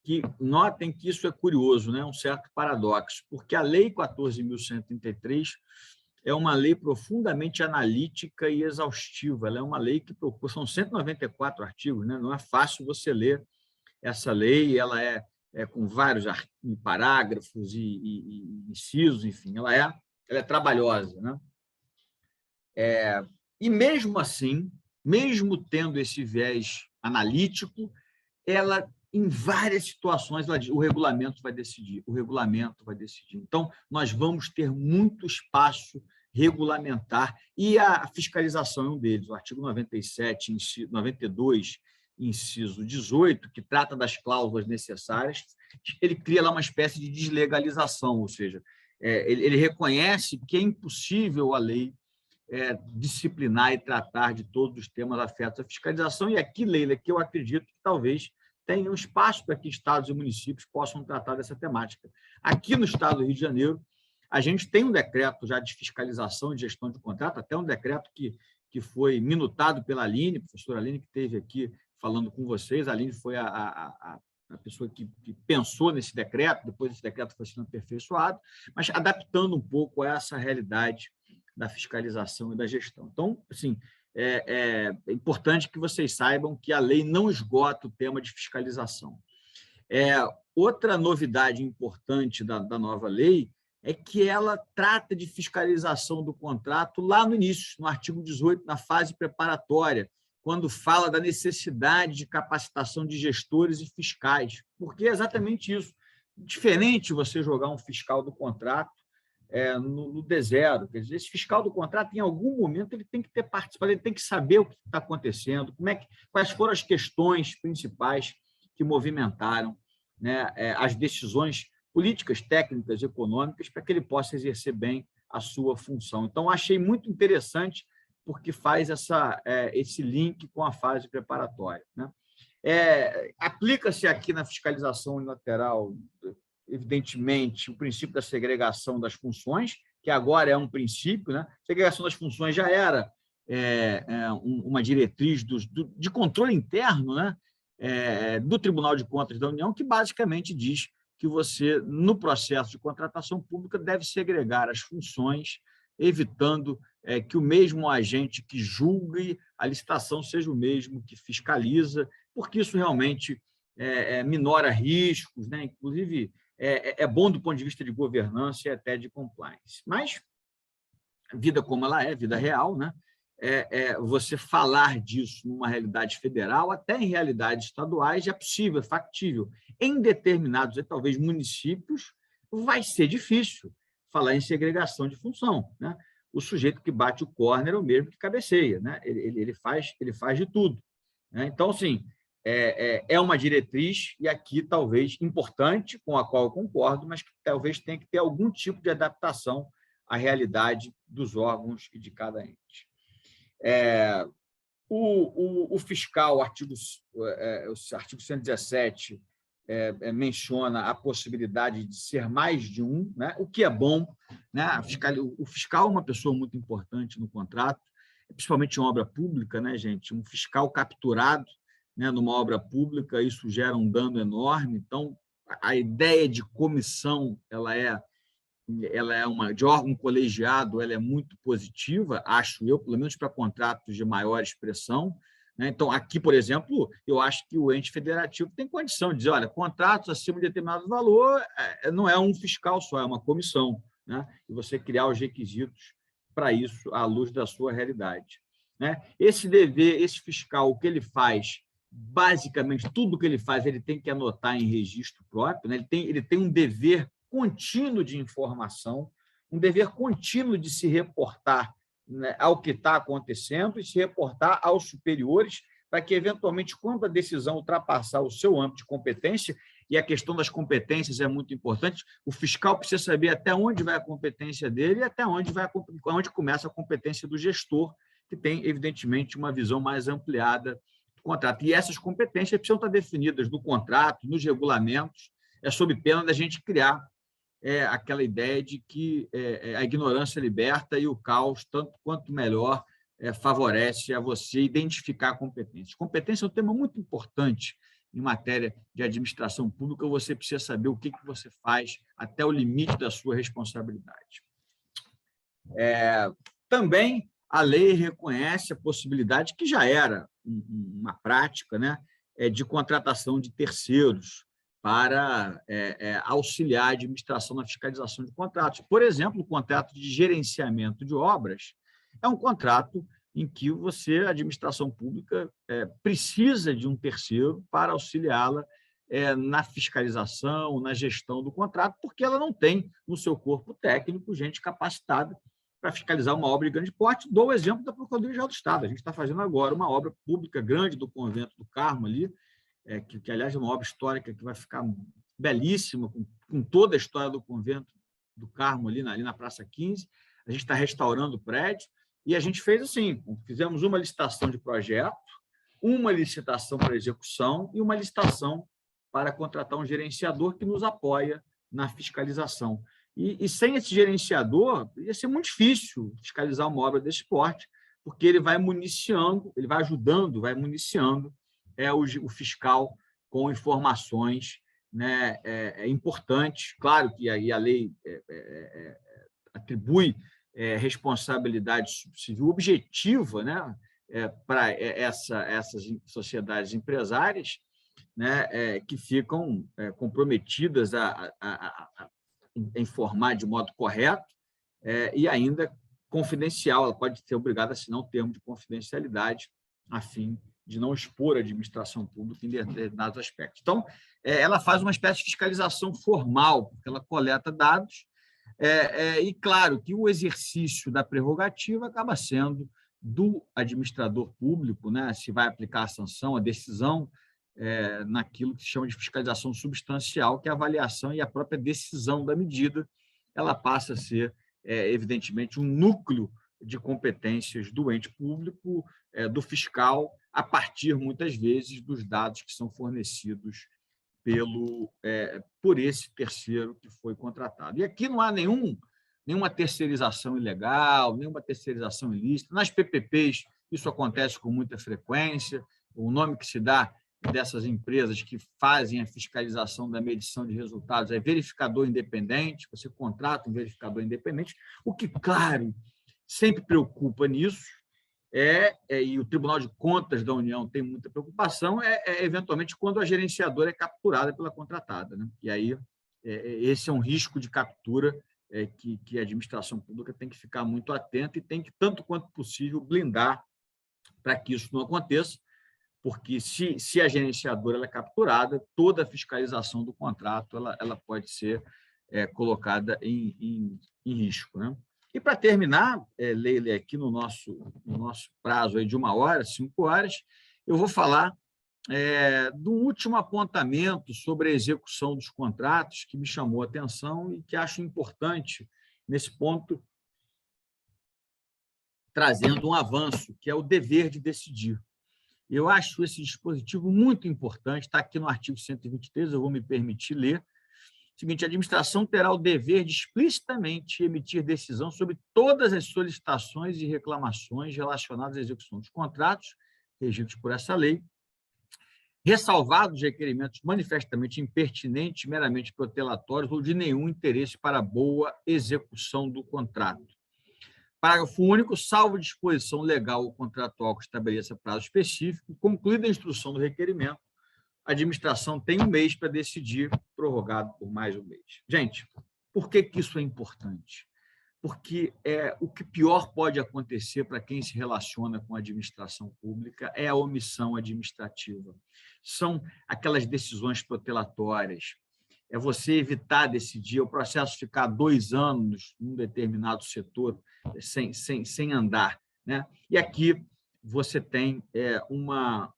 que notem que isso é curioso, né? Um certo paradoxo, porque a Lei 14.133 é uma lei profundamente analítica e exaustiva. Ela é uma lei que propõe, são 194 artigos, né? Não é fácil você ler essa lei, ela é com vários parágrafos e incisos, enfim, ela é trabalhosa, né? E mesmo assim, mesmo tendo esse viés analítico, ela, em várias situações, ela diz, o regulamento vai decidir. Então, nós vamos ter muito espaço regulamentar e a fiscalização é um deles. O artigo 92, inciso 18, que trata das cláusulas necessárias, ele cria lá uma espécie de deslegalização, ou seja, ele reconhece que é impossível a lei disciplinar e tratar de todos os temas afetos à fiscalização, e aqui, Leila, que eu acredito que talvez tenha um espaço para que estados e municípios possam tratar dessa temática. Aqui no estado do Rio de Janeiro, a gente tem um decreto já de fiscalização e gestão de contrato, até um decreto que foi minutado pela Aline, a professora Aline, que esteve aqui falando com vocês. A Aline foi a pessoa que pensou nesse decreto, depois esse decreto foi sendo aperfeiçoado, mas adaptando um pouco a essa realidade da fiscalização e da gestão. Então, assim, é importante que vocês saibam que a lei não esgota o tema de fiscalização. É, outra novidade importante da nova lei é que ela trata de fiscalização do contrato lá no início, no artigo 18, na fase preparatória, quando fala da necessidade de capacitação de gestores e fiscais, porque é exatamente isso. Diferente você jogar um fiscal do contrato no D0. Quer dizer, esse fiscal do contrato, em algum momento, ele tem que ter participado, ele tem que saber o que está acontecendo, quais foram as questões principais que movimentaram, né, as decisões políticas, técnicas, econômicas, para que ele possa exercer bem a sua função. Então, achei muito interessante, porque faz esse link com a fase preparatória, né? Aplica-se aqui na fiscalização unilateral, evidentemente, o princípio da segregação das funções, que agora é um princípio, né? Segregação das funções já era uma diretriz de controle interno, né? Do Tribunal de Contas da União, que basicamente diz que você, no processo de contratação pública, deve segregar as funções, evitando que o mesmo agente que julgue a licitação seja o mesmo que fiscaliza, porque isso realmente minora riscos, né? Inclusive, é bom do ponto de vista de governança e até de compliance. Mas, vida como ela é, vida real, né? Você falar disso numa realidade federal, até em realidades estaduais, é possível, é factível. Em determinados, talvez, municípios, vai ser difícil falar em segregação de função, né? O sujeito que bate o córner é o mesmo que cabeceia, né? Ele faz de tudo, né? Então, assim, é uma diretriz, e aqui talvez importante, com a qual eu concordo, mas que talvez tenha que ter algum tipo de adaptação à realidade dos órgãos e de cada ente. O fiscal, o artigo 117, menciona a possibilidade de ser mais de um, né? O que é bom, né? O fiscal é uma pessoa muito importante no contrato, principalmente em obra pública, né, gente? Um fiscal capturado, né, numa obra pública, isso gera um dano enorme. Então, a ideia de comissão, ela é de órgão colegiado, ela é muito positiva, acho eu, pelo menos para contratos de maior expressão, né? Então, aqui, por exemplo, eu acho que o ente federativo tem condição de dizer, olha, contratos acima de determinado valor não é um fiscal só, é uma comissão, né? E você criar os requisitos para isso à luz da sua realidade, né? Esse dever, esse fiscal, o que ele faz, basicamente, tudo que ele faz, ele tem que anotar em registro próprio, né? Ele tem um dever contínuo de informação, um dever contínuo de se reportar, né, ao que está acontecendo e se reportar aos superiores, para que, eventualmente, quando a decisão ultrapassar o seu âmbito de competência, e a questão das competências é muito importante, o fiscal precisa saber até onde vai a competência dele e até onde começa a competência do gestor, que tem, evidentemente, uma visão mais ampliada do contrato. E essas competências precisam estar definidas no contrato, nos regulamentos, sob pena da gente criar aquela ideia de que a ignorância liberta e o caos, tanto quanto melhor, favorece a você identificar competências. Competência é um tema muito importante em matéria de administração pública, você precisa saber o que você faz até o limite da sua responsabilidade. Também a lei reconhece a possibilidade, que já era uma prática, né, de contratação de terceiros para auxiliar a administração na fiscalização de contratos. Por exemplo, o contrato de gerenciamento de obras é um contrato em que a administração pública, precisa de um terceiro para auxiliá-la na fiscalização, na gestão do contrato, porque ela não tem no seu corpo técnico gente capacitada para fiscalizar uma obra de grande porte. Dou o exemplo da Procuradoria-Geral do Estado. A gente está fazendo agora uma obra pública grande do Convento do Carmo ali, que, aliás, é uma obra histórica que vai ficar belíssima, com toda a história do Convento do Carmo ali na Praça 15. A gente está restaurando o prédio e a gente fez assim, fizemos uma licitação de projeto, uma licitação para execução e uma licitação para contratar um gerenciador que nos apoia na fiscalização. E sem esse gerenciador, ia ser muito difícil fiscalizar uma obra desse porte, porque ele vai municiando, ele vai ajudando, vai municiando o fiscal com informações, né, importantes. Claro que aí a lei atribui responsabilidade civil objetiva, né, para essas sociedades empresárias, né, que ficam comprometidas a informar de modo correto e ainda confidencial. Ela pode ser obrigada a assinar um termo de confidencialidade a fim de não expor a administração pública em determinados aspectos. Então, ela faz uma espécie de fiscalização formal, porque ela coleta dados, e claro que o exercício da prerrogativa acaba sendo do administrador público, né, se vai aplicar a sanção, a decisão, naquilo que se chama de fiscalização substancial, que é a avaliação e a própria decisão da medida, ela passa a ser, evidentemente, um núcleo de competências do ente público, do fiscal, a partir, muitas vezes, dos dados que são fornecidos por esse terceiro que foi contratado. E aqui não há nenhuma terceirização ilegal, nenhuma terceirização ilícita. Nas PPPs, isso acontece com muita frequência. O nome que se dá dessas empresas que fazem a fiscalização da medição de resultados é verificador independente. Você contrata um verificador independente, o que, claro, sempre preocupa nisso, e o Tribunal de Contas da União tem muita preocupação, eventualmente, quando a gerenciadora é capturada pela contratada, né? E aí esse é um risco de captura que a administração pública tem que ficar muito atenta e tem que, tanto quanto possível, blindar para que isso não aconteça, porque se a gerenciadora é capturada, toda a fiscalização do contrato ela pode ser colocada em risco, né? E, para terminar, Leila, aqui no nosso prazo aí de 1 hora, 5 horas, eu vou falar do último apontamento sobre a execução dos contratos que me chamou a atenção e que acho importante, nesse ponto, trazendo um avanço, que é o dever de decidir. Eu acho esse dispositivo muito importante, está aqui no artigo 123, eu vou me permitir ler. Seguinte, a administração terá o dever de explicitamente emitir decisão sobre todas as solicitações e reclamações relacionadas à execução dos contratos regidos por essa lei, ressalvados requerimentos manifestamente impertinentes, meramente protelatórios ou de nenhum interesse para a boa execução do contrato. Parágrafo único, salvo disposição legal ou contratual que estabeleça prazo específico, concluída a instrução do requerimento, a administração tem 1 mês para decidir, prorrogado por mais 1 mês. Gente, por que isso é importante? Porque o que pior pode acontecer para quem se relaciona com a administração pública é a omissão administrativa. São aquelas decisões protelatórias, é você evitar decidir, o processo ficar 2 anos num determinado setor sem andar, né? E aqui você tem uma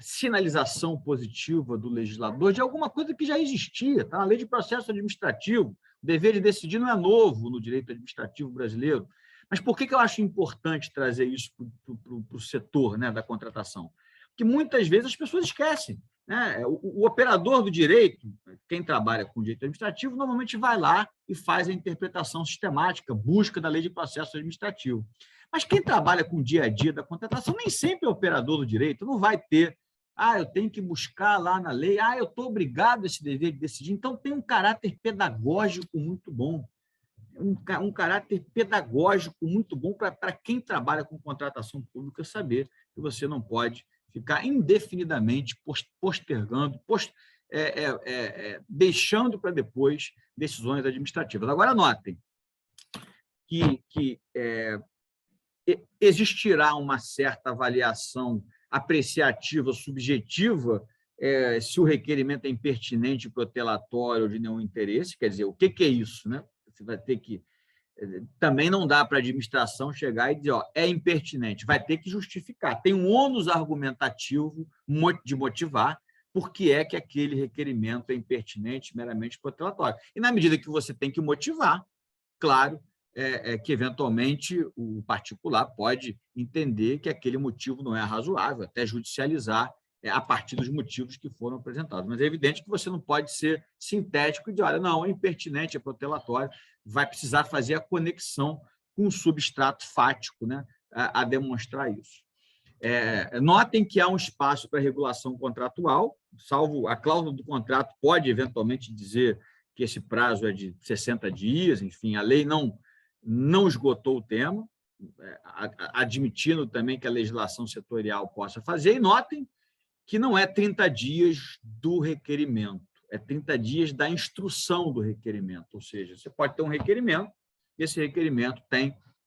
sinalização positiva do legislador de alguma coisa que já existia, está na Lei de Processo Administrativo. O dever de decidir não é novo no direito administrativo brasileiro. Mas por que eu acho importante trazer isso para o setor, né, da contratação? Porque muitas vezes as pessoas esquecem, né? O operador do direito, quem trabalha com direito administrativo, normalmente vai lá e faz a interpretação sistemática, busca da Lei de Processo Administrativo. Mas quem trabalha com o dia a dia da contratação nem sempre é operador do direito, não vai ter, eu tenho que buscar lá na lei, eu estou obrigado a esse dever de decidir. Então, tem um caráter pedagógico muito bom, um caráter pedagógico muito bom para quem trabalha com contratação pública saber que você não pode ficar indefinidamente postergando, deixando para depois decisões administrativas. Agora, notem que existirá uma certa avaliação apreciativa, subjetiva, se o requerimento é impertinente, protelatório ou de nenhum interesse. Quer dizer, o que é isso, né? Você vai ter que... Também não dá para a administração chegar e dizer, é impertinente, vai ter que justificar. Tem um ônus argumentativo de motivar por que é que aquele requerimento é impertinente, meramente protelatório. E, na medida que você tem que motivar, claro, que, eventualmente, o particular pode entender que aquele motivo não é razoável, até judicializar a partir dos motivos que foram apresentados. Mas é evidente que você não pode ser sintético e dizer, olha, não, é impertinente, é protelatório, vai precisar fazer a conexão com o substrato fático, né, a demonstrar isso. Notem que há um espaço para regulação contratual, salvo a cláusula do contrato pode, eventualmente, dizer que esse prazo é de 60 dias, enfim, a lei não esgotou o tema, admitindo também que a legislação setorial possa fazer. E notem que não é 30 dias do requerimento, é 30 dias da instrução do requerimento. Ou seja, você pode ter um requerimento, e esse requerimento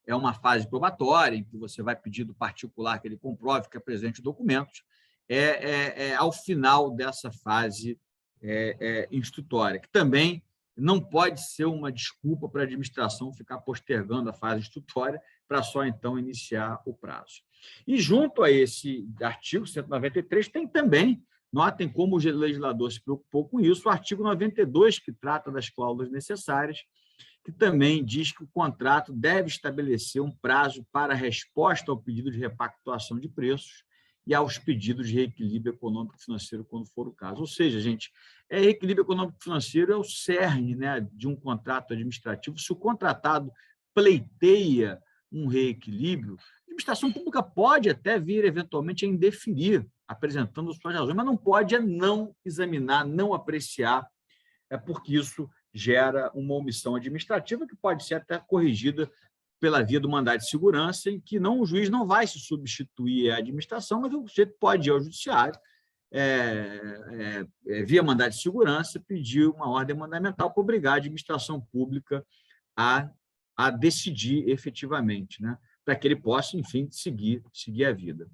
é uma fase probatória, em que você vai pedir do particular que ele comprove que apresente documentos, ao final dessa fase instrutória, que também não pode ser uma desculpa para a administração ficar postergando a fase instrutória para só então iniciar o prazo. E junto a esse artigo 193 tem também, notem como o legislador se preocupou com isso, o artigo 92, que trata das cláusulas necessárias, que também diz que o contrato deve estabelecer um prazo para a resposta ao pedido de repactuação de preços e aos pedidos de reequilíbrio econômico-financeiro, quando for o caso. Ou seja, gente, reequilíbrio econômico-financeiro é o cerne, né, de um contrato administrativo. Se o contratado pleiteia um reequilíbrio, a administração pública pode até vir, eventualmente, a indeferir, apresentando suas razões, mas não pode não examinar, não apreciar, porque isso gera uma omissão administrativa que pode ser até corrigida pela via do mandado de segurança, em que o juiz não vai se substituir à administração, mas o sujeito pode ir ao judiciário, via mandado de segurança, pedir uma ordem mandamental para obrigar a administração pública a decidir efetivamente, né? Para que ele possa, enfim, seguir a vida.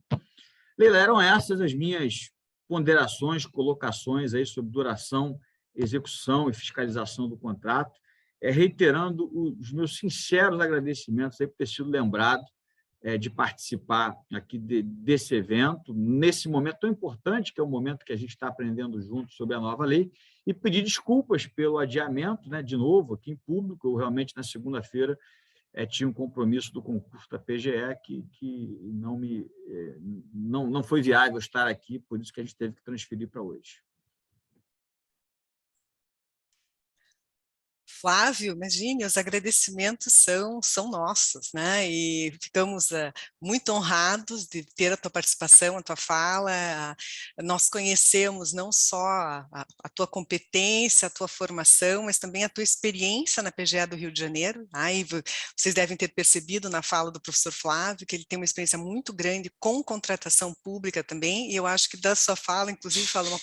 Leila, eram essas as minhas ponderações, colocações aí sobre duração, execução e fiscalização do contrato, reiterando os meus sinceros agradecimentos aí por ter sido lembrado de participar aqui desse evento, nesse momento tão importante, que é o momento que a gente está aprendendo junto sobre a nova lei, e pedir desculpas pelo adiamento, né, de novo, aqui em público. Eu realmente, na segunda-feira, tinha um compromisso do concurso da PGE que não foi viável estar aqui, por isso que a gente teve que transferir para hoje. Flávio, imagine, os agradecimentos são nossos, né? E ficamos muito honrados de ter a tua participação, a tua fala. Nós conhecemos não só a tua competência, a tua formação, mas também a tua experiência na PGE do Rio de Janeiro. E vocês devem ter percebido na fala do professor Flávio que ele tem uma experiência muito grande com contratação pública também, e eu acho que da sua fala, inclusive, falou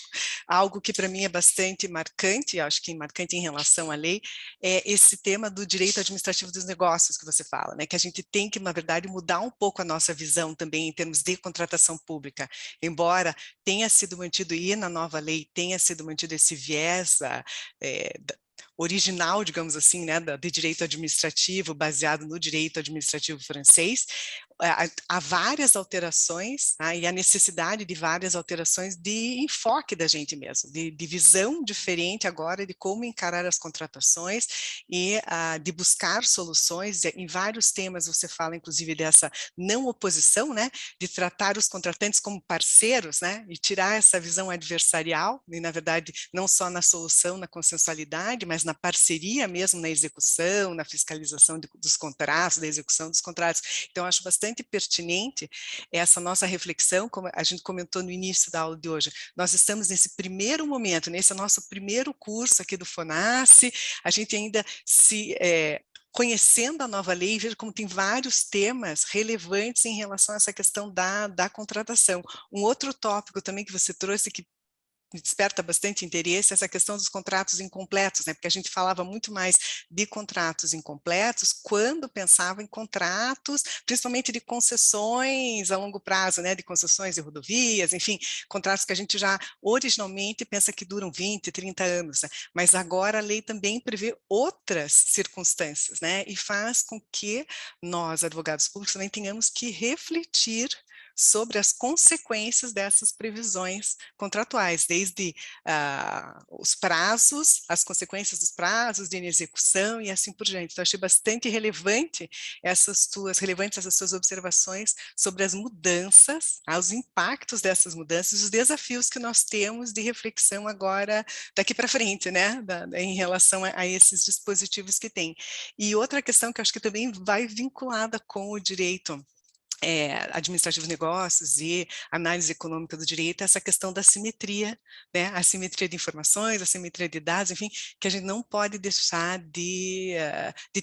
algo que para mim é bastante marcante, acho que marcante em relação à lei, é esse tema do direito administrativo dos negócios que você fala, né? Que a gente tem que, na verdade, mudar um pouco a nossa visão também em termos de contratação pública, embora tenha sido mantido, e na nova lei tenha sido mantido esse viés original, digamos assim, né, de direito administrativo, baseado no direito administrativo francês. Há várias alterações, e a necessidade de várias alterações de enfoque da gente mesmo, de visão diferente agora de como encarar as contratações e de buscar soluções. Em vários temas você fala, inclusive, dessa não oposição, né, de tratar os contratantes como parceiros, né, e tirar essa visão adversarial, e na verdade não só na solução, na consensualidade, mas na parceria mesmo, na execução, na fiscalização dos contratos, da execução dos contratos. Então, eu acho bastante pertinente essa nossa reflexão, como a gente comentou no início da aula de hoje. Nós estamos nesse primeiro momento, nesse nosso primeiro curso aqui do FONASSE, a gente ainda conhecendo a nova lei, veja como tem vários temas relevantes em relação a essa questão da contratação. Um outro tópico também que você trouxe, que me desperta bastante interesse, essa questão dos contratos incompletos, né? Porque a gente falava muito mais de contratos incompletos quando pensava em contratos, principalmente de concessões a longo prazo, né? De concessões de rodovias, enfim, contratos que a gente já originalmente pensa que duram 20, 30 anos, né? Mas agora a lei também prevê outras circunstâncias, né? E faz com que nós, advogados públicos, também tenhamos que refletir sobre as consequências dessas previsões contratuais, desde os prazos, as consequências dos prazos de inexecução e assim por diante. Então, achei bastante relevante essas tuas observações sobre as mudanças, os impactos dessas mudanças, os desafios que nós temos de reflexão agora, daqui para frente, né, em relação a esses dispositivos que tem. E outra questão que eu acho que também vai vinculada com o direito administrativo de negócios e análise econômica do direito, essa questão da simetria, né? A simetria de informações, a simetria de dados, enfim, que a gente não pode deixar de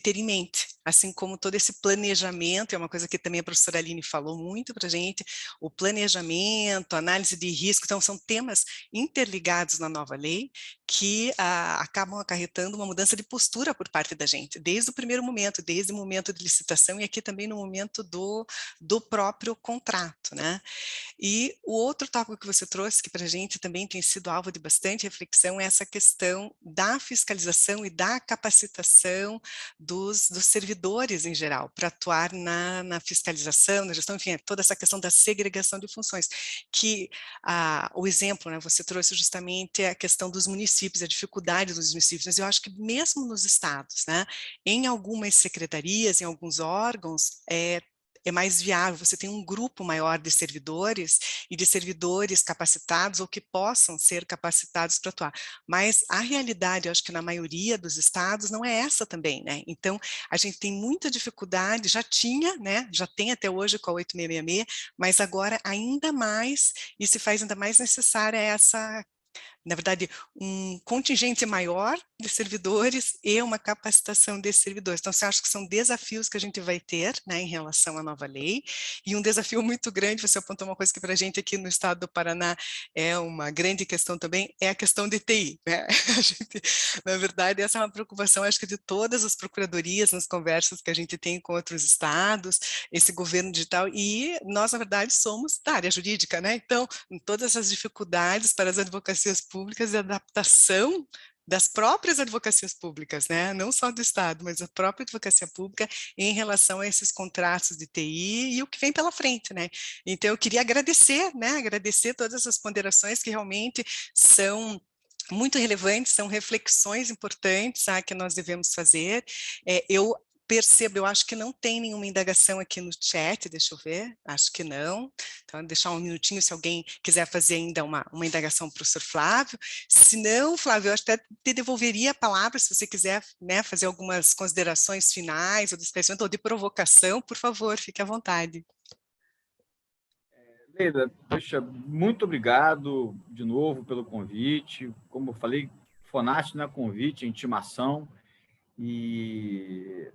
ter em mente. assim como todo esse planejamento, é uma coisa que também a professora Aline falou muito para a gente, o planejamento, análise de risco, então são temas interligados na nova lei, que acabam acarretando uma mudança de postura por parte da gente, desde o primeiro momento, desde o momento de licitação e aqui também no momento do próprio contrato, né? E o outro tópico que você trouxe, que para a gente também tem sido alvo de bastante reflexão, é essa questão da fiscalização e da capacitação dos servidores em geral, para atuar na fiscalização, na gestão, enfim, toda essa questão da segregação de funções, que o exemplo, né, você trouxe justamente a questão dos municípios, a dificuldade dos municípios, mas eu acho que mesmo nos estados, né, em algumas secretarias, em alguns órgãos, é mais viável, você tem um grupo maior de servidores e de servidores capacitados ou que possam ser capacitados para atuar. Mas a realidade, eu acho que na maioria dos estados não é essa também, né? Então, a gente tem muita dificuldade, já tinha, né? Já tem até hoje com a 8666, mas agora ainda mais, e se faz ainda mais necessária essa, na verdade, um contingente maior de servidores e uma capacitação desses servidores. Então, você acha que são desafios que a gente vai ter, né, em relação à nova lei, e um desafio muito grande, você apontou uma coisa que para a gente aqui no estado do Paraná é uma grande questão também, é a questão de TI, né? A gente, na verdade, essa é uma preocupação, acho que de todas as procuradorias, nas conversas que a gente tem com outros estados, esse governo digital, e nós, na verdade, somos da área jurídica, né? Então, todas essas dificuldades para as advocacias públicas e adaptação das próprias advocacias públicas, né? Não só do Estado, mas a própria advocacia pública em relação a esses contratos de TI e o que vem pela frente, né? Então, eu queria agradecer, né? Agradecer todas essas ponderações que realmente são muito relevantes, são reflexões importantes que nós devemos fazer. Eu percebo, eu acho que não tem nenhuma indagação aqui no chat, deixa eu ver, acho que não. Então, deixar um minutinho se alguém quiser fazer ainda uma indagação para o professor Flávio. Se não, Flávio, eu até te devolveria a palavra, se você quiser, né, fazer algumas considerações finais, ou de esclarecimento, ou de provocação, por favor, fique à vontade. Leila, poxa, muito obrigado de novo pelo convite. Como eu falei, Fonarte não é convite, é intimação. E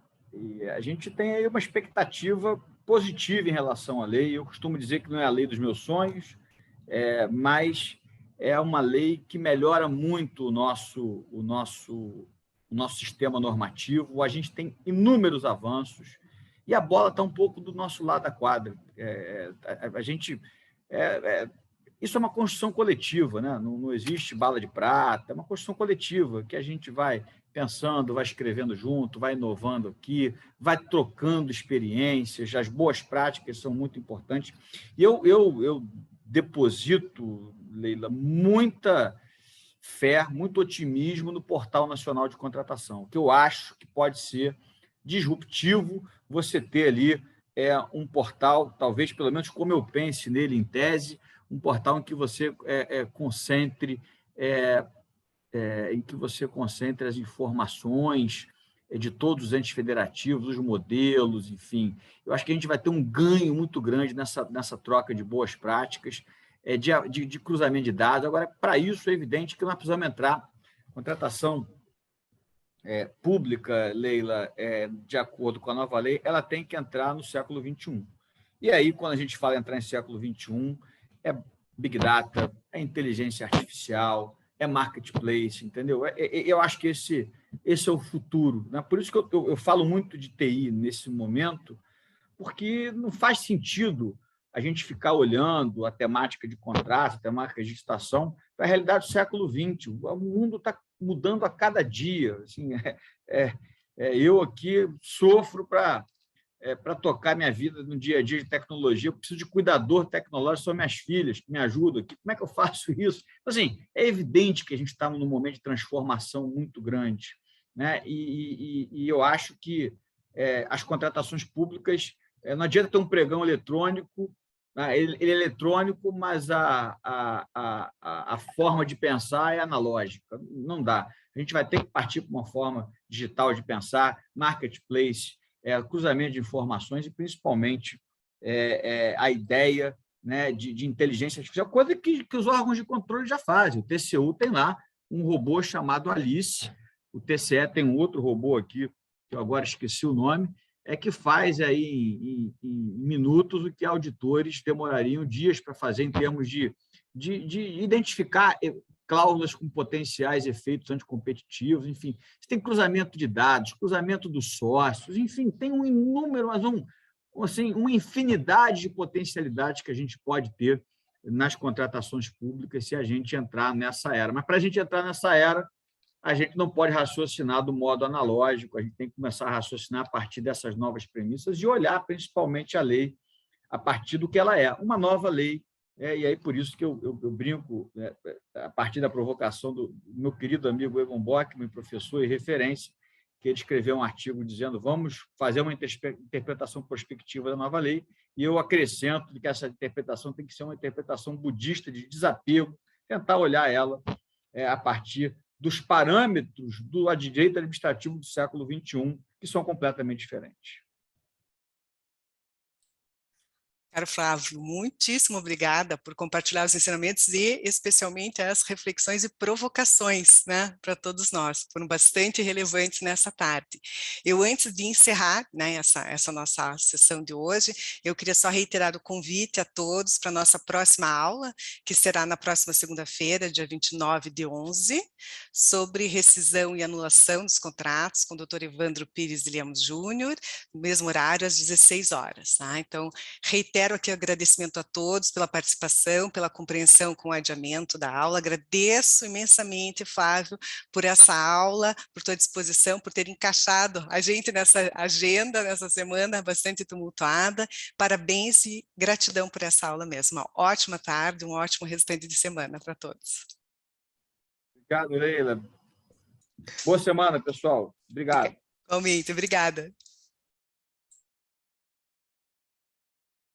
a gente tem aí uma expectativa positiva em relação à lei. Eu costumo dizer que não é a lei dos meus sonhos, mas é uma lei que melhora muito o nosso sistema normativo. A gente tem inúmeros avanços e a bola está um pouco do nosso lado da quadra. Isso é uma construção coletiva, né? Não existe bala de prata, é uma construção coletiva que a gente vai pensando, vai escrevendo junto, vai inovando aqui, vai trocando experiências, as boas práticas são muito importantes. E eu deposito, Leila, muita fé, muito otimismo no Portal Nacional de Contratação, que eu acho que pode ser disruptivo você ter ali um portal, talvez, pelo menos como eu pense nele em tese, um portal em que você concentre as informações de todos os entes federativos, os modelos, enfim. Eu acho que a gente vai ter um ganho muito grande nessa troca de boas práticas, de cruzamento de dados. Agora, para isso, é evidente que nós precisamos entrar. Contratação pública, Leila, de acordo com a nova lei, ela tem que entrar no século XXI. E aí, quando a gente fala em entrar em século XXI, é Big Data, é inteligência artificial, é marketplace, entendeu? Eu acho que esse é o futuro, né? Por isso que eu falo muito de TI nesse momento, porque não faz sentido a gente ficar olhando a temática de contrato, a temática de licitação, para a realidade do século XX. O mundo está mudando a cada dia. Assim, eu aqui sofro para tocar minha vida no dia a dia de tecnologia, eu preciso de cuidador tecnológico, são minhas filhas que me ajudam aqui. Como é que eu faço isso? Assim, é evidente que a gente está num momento de transformação muito grande, né? E eu acho que as contratações públicas, não adianta ter um pregão eletrônico, né? Ele é eletrônico, mas a forma de pensar é analógica, não dá. A gente vai ter que partir para uma forma digital de pensar, marketplace, cruzamento de informações e, principalmente, a ideia, né, de inteligência artificial, coisa que os órgãos de controle já fazem. O TCU tem lá um robô chamado Alice, o TCE tem um outro robô aqui, que eu agora esqueci o nome, que faz aí em minutos o que auditores demorariam dias para fazer em termos de identificar cláusulas com potenciais efeitos anticompetitivos, enfim, você tem cruzamento de dados, cruzamento dos sócios, enfim, tem um inúmero, mas uma infinidade de potencialidades que a gente pode ter nas contratações públicas se a gente entrar nessa era. Mas para a gente entrar nessa era, a gente não pode raciocinar do modo analógico, a gente tem que começar a raciocinar a partir dessas novas premissas e olhar principalmente a lei a partir do que ela é, uma nova lei. E aí, por isso que eu brinco, a partir da provocação do meu querido amigo Egon Bock, meu professor e referência, que ele escreveu um artigo dizendo vamos fazer uma interpretação prospectiva da nova lei, e eu acrescento que essa interpretação tem que ser uma interpretação budista de desapego, tentar olhar ela a partir dos parâmetros do direito administrativo do século XXI, que são completamente diferentes. Caro Flávio, muitíssimo obrigada por compartilhar os ensinamentos e, especialmente, as reflexões e provocações, né, para todos nós, foram bastante relevantes nessa tarde. Eu, antes de encerrar, né, essa nossa sessão de hoje, eu queria só reiterar o convite a todos para a nossa próxima aula, que será na próxima segunda-feira, dia 29/11, sobre rescisão e anulação dos contratos com o Dr. Evandro Pires de Lemos Júnior, no mesmo horário, às 16 horas. Tá? Então, reitero aqui o agradecimento a todos pela participação, pela compreensão com o adiamento da aula. Agradeço imensamente, Flávio, por essa aula, por tua disposição, por ter encaixado a gente nessa agenda, nessa semana bastante tumultuada. Parabéns e gratidão por essa aula mesmo. Uma ótima tarde, um ótimo restante de semana para todos. Obrigado, Leila. Boa semana, pessoal. Obrigado. Igualmente, obrigada.